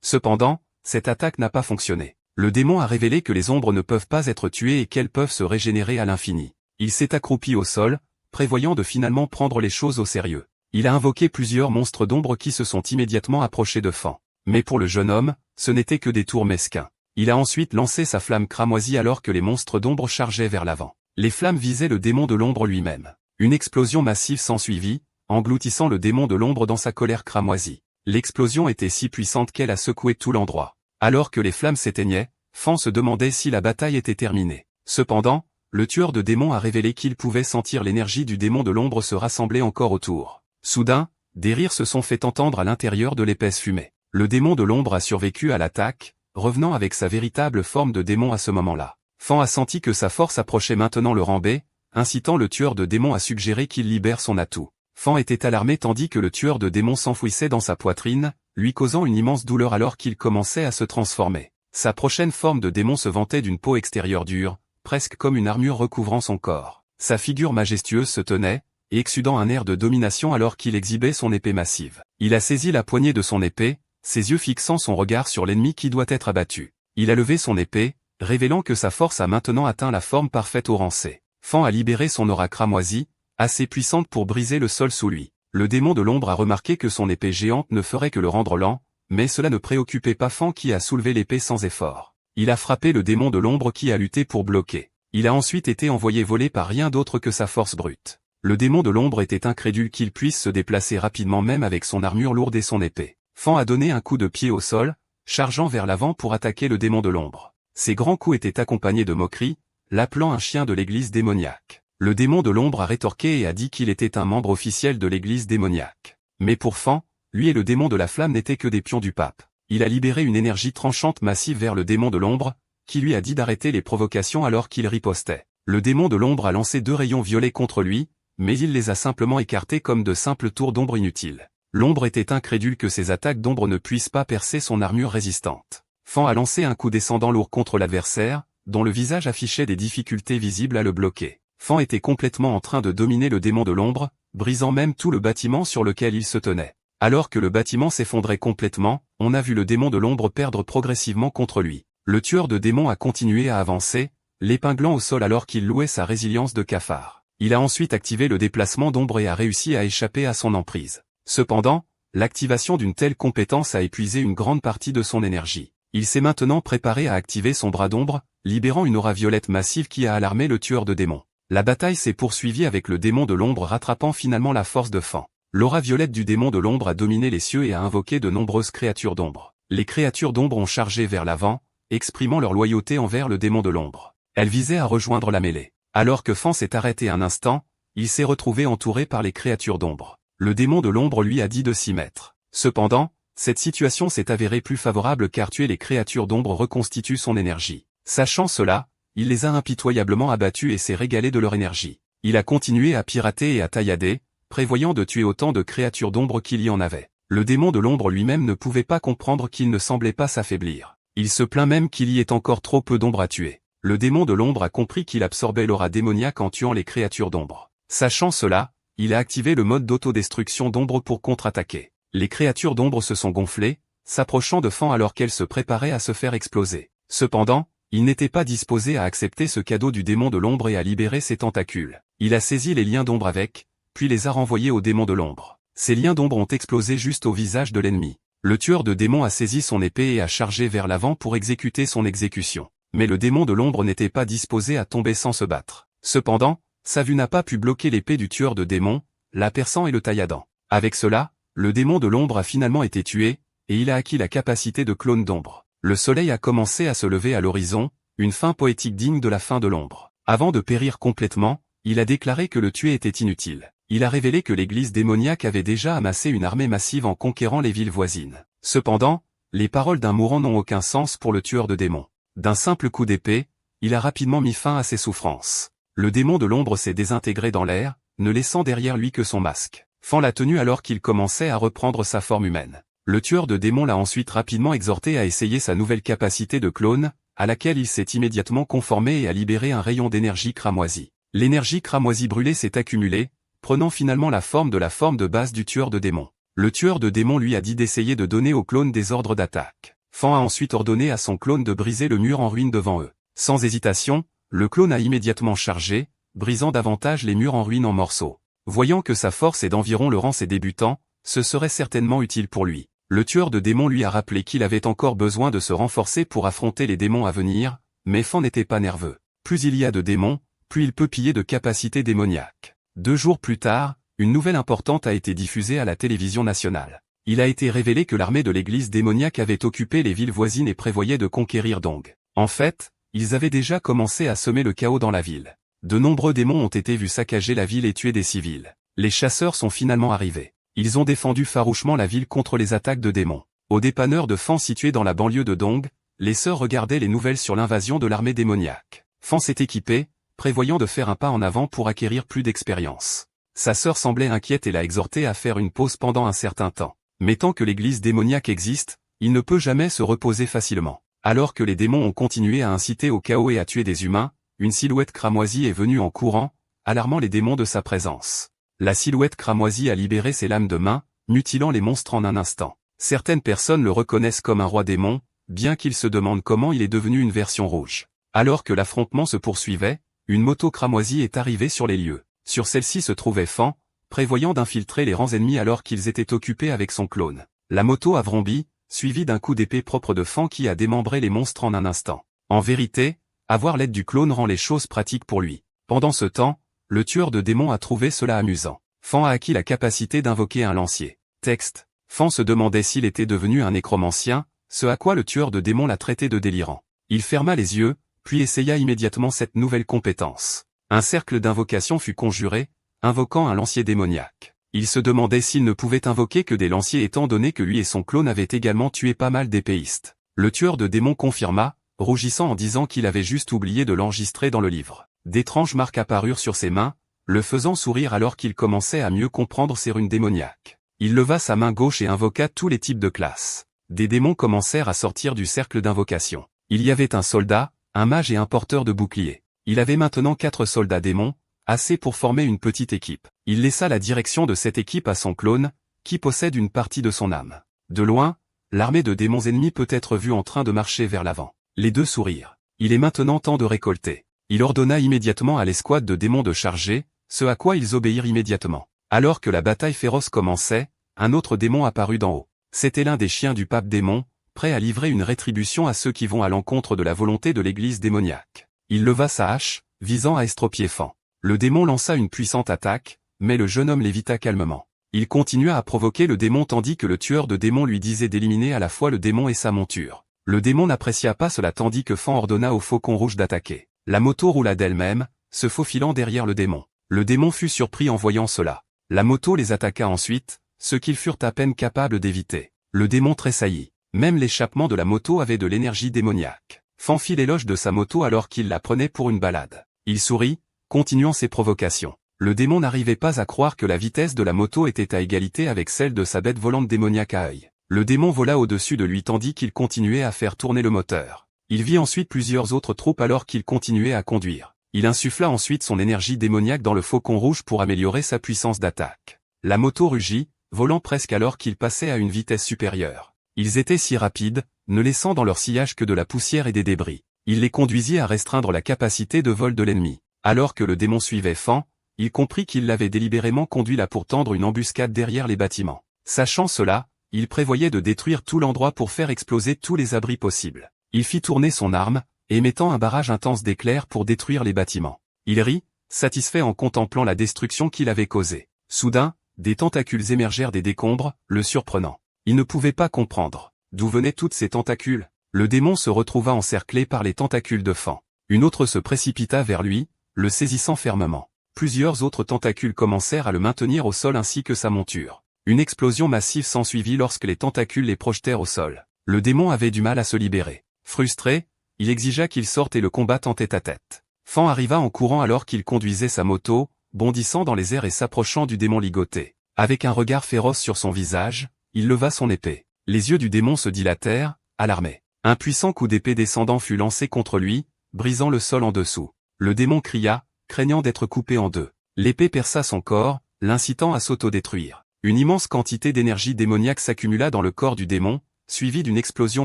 Cependant, cette attaque n'a pas fonctionné. Le démon a révélé que les ombres ne peuvent pas être tuées et qu'elles peuvent se régénérer à l'infini. Il s'est accroupi au sol, prévoyant de finalement prendre les choses au sérieux. Il a invoqué plusieurs monstres d'ombre qui se sont immédiatement approchés de Fan. Mais pour le jeune homme, ce n'était que des tours mesquins. Il a ensuite lancé sa flamme cramoisie alors que les monstres d'ombre chargeaient vers l'avant. Les flammes visaient le démon de l'ombre lui-même. Une explosion massive s'ensuivit, engloutissant le démon de l'ombre dans sa colère cramoisie. L'explosion était si puissante qu'elle a secoué tout l'endroit. Alors que les flammes s'éteignaient, Fan se demandait si la bataille était terminée. Cependant, le tueur de démons a révélé qu'il pouvait sentir l'énergie du démon de l'ombre se rassembler encore autour. Soudain, des rires se sont fait entendre à l'intérieur de l'épaisse fumée. Le démon de l'ombre a survécu à l'attaque, revenant avec sa véritable forme de démon à ce moment-là. Fan a senti que sa force approchait maintenant le rambé, incitant le tueur de démons à suggérer qu'il libère son atout. Fan était alarmé tandis que le tueur de démons s'enfouissait dans sa poitrine, lui causant une immense douleur alors qu'il commençait à se transformer. Sa prochaine forme de démon se vantait d'une peau extérieure dure, presque comme une armure recouvrant son corps. Sa figure majestueuse se tenait, exudant un air de domination alors qu'il exhibait son épée massive. Il a saisi la poignée de son épée, ses yeux fixant son regard sur l'ennemi qui doit être abattu. Il a levé son épée, révélant que sa force a maintenant atteint la forme parfaite au rancé. Fan a libéré son aura cramoisie, assez puissante pour briser le sol sous lui. Le démon de l'ombre a remarqué que son épée géante ne ferait que le rendre lent, mais cela ne préoccupait pas Fan qui a soulevé l'épée sans effort. Il a frappé le démon de l'ombre qui a lutté pour bloquer. Il a ensuite été envoyé voler par rien d'autre que sa force brute. Le démon de l'ombre était incrédule qu'il puisse se déplacer rapidement même avec son armure lourde et son épée. Fan a donné un coup de pied au sol, chargeant vers l'avant pour attaquer le démon de l'ombre. Ses grands coups étaient accompagnés de moqueries, l'appelant un chien de l'église démoniaque. Le démon de l'ombre a rétorqué et a dit qu'il était un membre officiel de l'église démoniaque. Mais pour Fan, lui et le démon de la flamme n'étaient que des pions du pape. Il a libéré une énergie tranchante massive vers le démon de l'ombre, qui lui a dit d'arrêter les provocations alors qu'il ripostait. Le démon de l'ombre a lancé 2 rayons violets contre lui, mais il les a simplement écartés comme de simples tours d'ombre inutiles. L'ombre était incrédule que ces attaques d'ombre ne puissent pas percer son armure résistante. Fan a lancé un coup descendant lourd contre l'adversaire, dont le visage affichait des difficultés visibles à le bloquer. Fan était complètement en train de dominer le démon de l'ombre, brisant même tout le bâtiment sur lequel il se tenait. Alors que le bâtiment s'effondrait complètement, on a vu le démon de l'ombre perdre progressivement contre lui. Le tueur de démons a continué à avancer, l'épinglant au sol alors qu'il louait sa résilience de cafard. Il a ensuite activé le déplacement d'ombre et a réussi à échapper à son emprise. Cependant, l'activation d'une telle compétence a épuisé une grande partie de son énergie. Il s'est maintenant préparé à activer son bras d'ombre, libérant une aura violette massive qui a alarmé le tueur de démons. La bataille s'est poursuivie avec le démon de l'ombre rattrapant finalement la force de Fan. L'aura violette du démon de l'ombre a dominé les cieux et a invoqué de nombreuses créatures d'ombre. Les créatures d'ombre ont chargé vers l'avant, exprimant leur loyauté envers le démon de l'ombre. Elles visaient à rejoindre la mêlée. Alors que Fan s'est arrêté un instant, il s'est retrouvé entouré par les créatures d'ombre. Le démon de l'ombre lui a dit de s'y mettre. Cependant, cette situation s'est avérée plus favorable car tuer les créatures d'ombre reconstitue son énergie. Sachant cela, il les a impitoyablement abattus et s'est régalé de leur énergie. Il a continué à pirater et à taillader, prévoyant de tuer autant de créatures d'ombre qu'il y en avait. Le démon de l'ombre lui-même ne pouvait pas comprendre qu'il ne semblait pas s'affaiblir. Il se plaint même qu'il y ait encore trop peu d'ombre à tuer. Le démon de l'ombre a compris qu'il absorbait l'aura démoniaque en tuant les créatures d'ombre. Sachant cela, il a activé le mode d'autodestruction d'ombre pour contre-attaquer. Les créatures d'ombre se sont gonflées, s'approchant de Fan alors qu'elles se préparaient à se faire exploser. Cependant, il n'était pas disposé à accepter ce cadeau du démon de l'ombre et à libérer ses tentacules. Il a saisi les liens d'ombre avec, puis les a renvoyés au démon de l'ombre. Ces liens d'ombre ont explosé juste au visage de l'ennemi. Le tueur de démons a saisi son épée et a chargé vers l'avant pour exécuter son exécution. Mais le démon de l'ombre n'était pas disposé à tomber sans se battre. Cependant, sa vue n'a pas pu bloquer l'épée du tueur de démons, la perçant et le tailladant. Avec cela, le démon de l'ombre a finalement été tué, et il a acquis la capacité de clone d'ombre. Le soleil a commencé à se lever à l'horizon, une fin poétique digne de la fin de l'ombre. Avant de périr complètement, il a déclaré que le tuer était inutile. Il a révélé que l'église démoniaque avait déjà amassé une armée massive en conquérant les villes voisines. Cependant, les paroles d'un mourant n'ont aucun sens pour le tueur de démons. D'un simple coup d'épée, il a rapidement mis fin à ses souffrances. Le démon de l'ombre s'est désintégré dans l'air, ne laissant derrière lui que son masque. Fan l'a tenu alors qu'il commençait à reprendre sa forme humaine. Le tueur de démons l'a ensuite rapidement exhorté à essayer sa nouvelle capacité de clone, à laquelle il s'est immédiatement conformé et a libéré un rayon d'énergie cramoisie. L'énergie cramoisie brûlée s'est accumulée, prenant finalement la forme de base du tueur de démons. Le tueur de démons lui a dit d'essayer de donner au clone des ordres d'attaque. Fan a ensuite ordonné à son clone de briser le mur en ruine devant eux. Sans hésitation, le clone a immédiatement chargé, brisant davantage les murs en ruine en morceaux. Voyant que sa force est d'environ le rang ses débutants, ce serait certainement utile pour lui. Le tueur de démons lui a rappelé qu'il avait encore besoin de se renforcer pour affronter les démons à venir, mais Fan n'était pas nerveux. Plus il y a de démons, plus il peut piller de capacités démoniaques. 2 jours plus tard, une nouvelle importante a été diffusée à la télévision nationale. Il a été révélé que l'armée de l'église démoniaque avait occupé les villes voisines et prévoyait de conquérir Dong. En fait, ils avaient déjà commencé à semer le chaos dans la ville. De nombreux démons ont été vus saccager la ville et tuer des civils. Les chasseurs sont finalement arrivés. Ils ont défendu farouchement la ville contre les attaques de démons. Au dépanneur de Fan situé dans la banlieue de Dong, les sœurs regardaient les nouvelles sur l'invasion de l'armée démoniaque. Fan s'est équipé, prévoyant de faire un pas en avant pour acquérir plus d'expérience. Sa sœur semblait inquiète et l'a exhorté à faire une pause pendant un certain temps. Mais tant que l'église démoniaque existe, il ne peut jamais se reposer facilement. Alors que les démons ont continué à inciter au chaos et à tuer des humains, une silhouette cramoisie est venue en courant, alarmant les démons de sa présence. La silhouette cramoisie a libéré ses lames de main, mutilant les monstres en un instant. Certaines personnes le reconnaissent comme un roi démon, bien qu'ils se demandent comment il est devenu une version rouge. Alors que l'affrontement se poursuivait, une moto cramoisie est arrivée sur les lieux. Sur celle-ci se trouvait Fan, prévoyant d'infiltrer les rangs ennemis alors qu'ils étaient occupés avec son clone. La moto a vrombie, suivie d'un coup d'épée propre de Fan qui a démembré les monstres en un instant. En vérité, avoir l'aide du clone rend les choses pratiques pour lui. Pendant ce temps, le tueur de démons a trouvé cela amusant. Fan a acquis la capacité d'invoquer un lancier. Texte. Fan se demandait s'il était devenu un nécromancien, ce à quoi le tueur de démons l'a traité de délirant. Il ferma les yeux, puis essaya immédiatement cette nouvelle compétence. Un cercle d'invocation fut conjuré, invoquant un lancier démoniaque. Il se demandait s'il ne pouvait invoquer que des lanciers étant donné que lui et son clone avaient également tué pas mal d'épéistes. Le tueur de démons confirma, rougissant en disant qu'il avait juste oublié de l'enregistrer dans le livre. D'étranges marques apparurent sur ses mains, le faisant sourire alors qu'il commençait à mieux comprendre ses runes démoniaques. Il leva sa main gauche et invoqua tous les types de classes. Des démons commencèrent à sortir du cercle d'invocation. Il y avait un soldat, un mage et un porteur de bouclier. Il avait maintenant 4 soldats démons, assez pour former une petite équipe. Il laissa la direction de cette équipe à son clone, qui possède une partie de son âme. De loin, l'armée de démons ennemis peut être vue en train de marcher vers l'avant. Les deux sourirent. Il est maintenant temps de récolter. Il ordonna immédiatement à l'escouade de démons de charger, ce à quoi ils obéirent immédiatement. Alors que la bataille féroce commençait, un autre démon apparut d'en haut. C'était l'un des chiens du pape démon, prêt à livrer une rétribution à ceux qui vont à l'encontre de la volonté de l'église démoniaque. Il leva sa hache, visant à estropier Fan. Le démon lança une puissante attaque, mais le jeune homme l'évita calmement. Il continua à provoquer le démon tandis que le tueur de démons lui disait d'éliminer à la fois le démon et sa monture. Le démon n'apprécia pas cela tandis que Fan ordonna au faucon rouge d'attaquer. La moto roula d'elle-même, se faufilant derrière le démon. Le démon fut surpris en voyant cela. La moto les attaqua ensuite, ce qu'ils furent à peine capables d'éviter. Le démon tressaillit. Même l'échappement de la moto avait de l'énergie démoniaque. Fan fit l'éloge de sa moto alors qu'il la prenait pour une balade. Il sourit, continuant ses provocations. Le démon n'arrivait pas à croire que la vitesse de la moto était à égalité avec celle de sa bête volante démoniaque à œil. Le démon vola au-dessus de lui tandis qu'il continuait à faire tourner le moteur. Il vit ensuite plusieurs autres troupes alors qu'il continuait à conduire. Il insuffla ensuite son énergie démoniaque dans le faucon rouge pour améliorer sa puissance d'attaque. La moto rugit, volant presque alors qu'il passait à une vitesse supérieure. Ils étaient si rapides, ne laissant dans leur sillage que de la poussière et des débris. Il les conduisit à restreindre la capacité de vol de l'ennemi. Alors que le démon suivait Fan, il comprit qu'il l'avait délibérément conduit là pour tendre une embuscade derrière les bâtiments. Sachant cela, il prévoyait de détruire tout l'endroit pour faire exploser tous les abris possibles. Il fit tourner son arme, émettant un barrage intense d'éclairs pour détruire les bâtiments. Il rit, satisfait en contemplant la destruction qu'il avait causée. Soudain, des tentacules émergèrent des décombres, le surprenant. Il ne pouvait pas comprendre. D'où venaient toutes ces tentacules? Le démon se retrouva encerclé par les tentacules de Fan. Une autre se précipita vers lui, le saisissant fermement. Plusieurs autres tentacules commencèrent à le maintenir au sol ainsi que sa monture. Une explosion massive s'ensuivit lorsque les tentacules les projetèrent au sol. Le démon avait du mal à se libérer. Frustré, Il exigea qu'il sorte et le combatte en tête-à-tête. Fan arriva en courant alors qu'il conduisait sa moto, bondissant dans les airs et s'approchant du démon ligoté. Avec un regard féroce sur son visage, il leva son épée. Les yeux du démon se dilatèrent, alarmé. Un puissant coup d'épée descendant fut lancé contre lui, brisant le sol en dessous. Le démon cria, craignant d'être coupé en deux. L'épée perça son corps, l'incitant à s'autodétruire. Une immense quantité d'énergie démoniaque s'accumula dans le corps du démon, suivie d'une explosion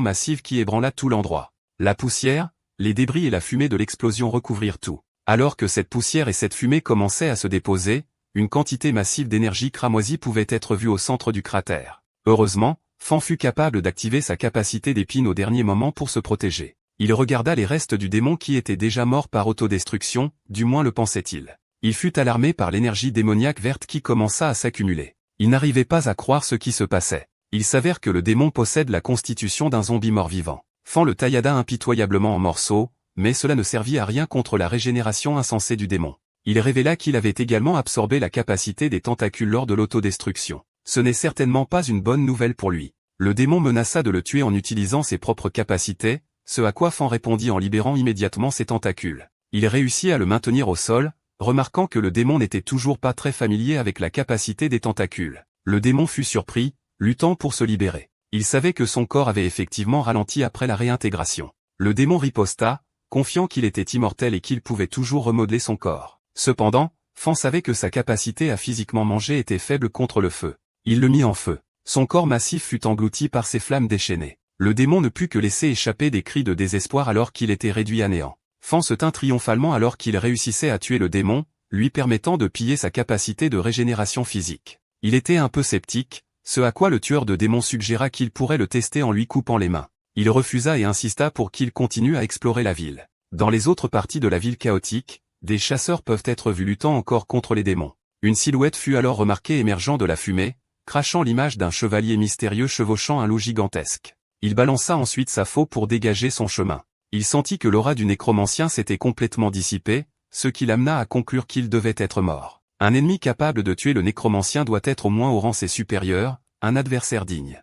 massive qui ébranla tout l'endroit. La poussière, les débris et la fumée de l'explosion recouvrirent tout. Alors que cette poussière et cette fumée commençaient à se déposer, une quantité massive d'énergie cramoisie pouvait être vue au centre du cratère. Heureusement, Fan fut capable d'activer sa capacité d'épine au dernier moment pour se protéger. Il regarda les restes du démon qui était déjà mort par autodestruction, du moins le pensait-il. Il fut alarmé par l'énergie démoniaque verte qui commença à s'accumuler. Il n'arrivait pas à croire ce qui se passait. Il s'avère que le démon possède la constitution d'un zombie mort-vivant. Fan le taillada impitoyablement en morceaux, mais cela ne servit à rien contre la régénération insensée du démon. Il révéla qu'il avait également absorbé la capacité des tentacules lors de l'autodestruction. Ce n'est certainement pas une bonne nouvelle pour lui. Le démon menaça de le tuer en utilisant ses propres capacités, ce à quoi Fan répondit en libérant immédiatement ses tentacules. Il réussit à le maintenir au sol, remarquant que le démon n'était toujours pas très familier avec la capacité des tentacules. Le démon fut surpris, luttant pour se libérer. Il savait que son corps avait effectivement ralenti après la réintégration. Le démon riposta, confiant qu'il était immortel et qu'il pouvait toujours remodeler son corps. Cependant, Fan savait que sa capacité à physiquement manger était faible contre le feu. Il le mit en feu. Son corps massif fut englouti par ces flammes déchaînées. Le démon ne put que laisser échapper des cris de désespoir alors qu'il était réduit à néant. Fan se tint triomphalement alors qu'il réussissait à tuer le démon, lui permettant de piller sa capacité de régénération physique. Il était un peu sceptique, ce à quoi le tueur de démons suggéra qu'il pourrait le tester en lui coupant les mains. Il refusa et insista pour qu'il continue à explorer la ville. Dans les autres parties de la ville chaotique, des chasseurs peuvent être vus luttant encore contre les démons. Une silhouette fut alors remarquée émergeant de la fumée, crachant l'image d'un chevalier mystérieux chevauchant un loup gigantesque. Il balança ensuite sa faux pour dégager son chemin. Il sentit que l'aura du nécromancien s'était complètement dissipée, ce qui l'amena à conclure qu'il devait être mort. Un ennemi capable de tuer le nécromancien doit être au moins au rang ses supérieurs, un adversaire digne.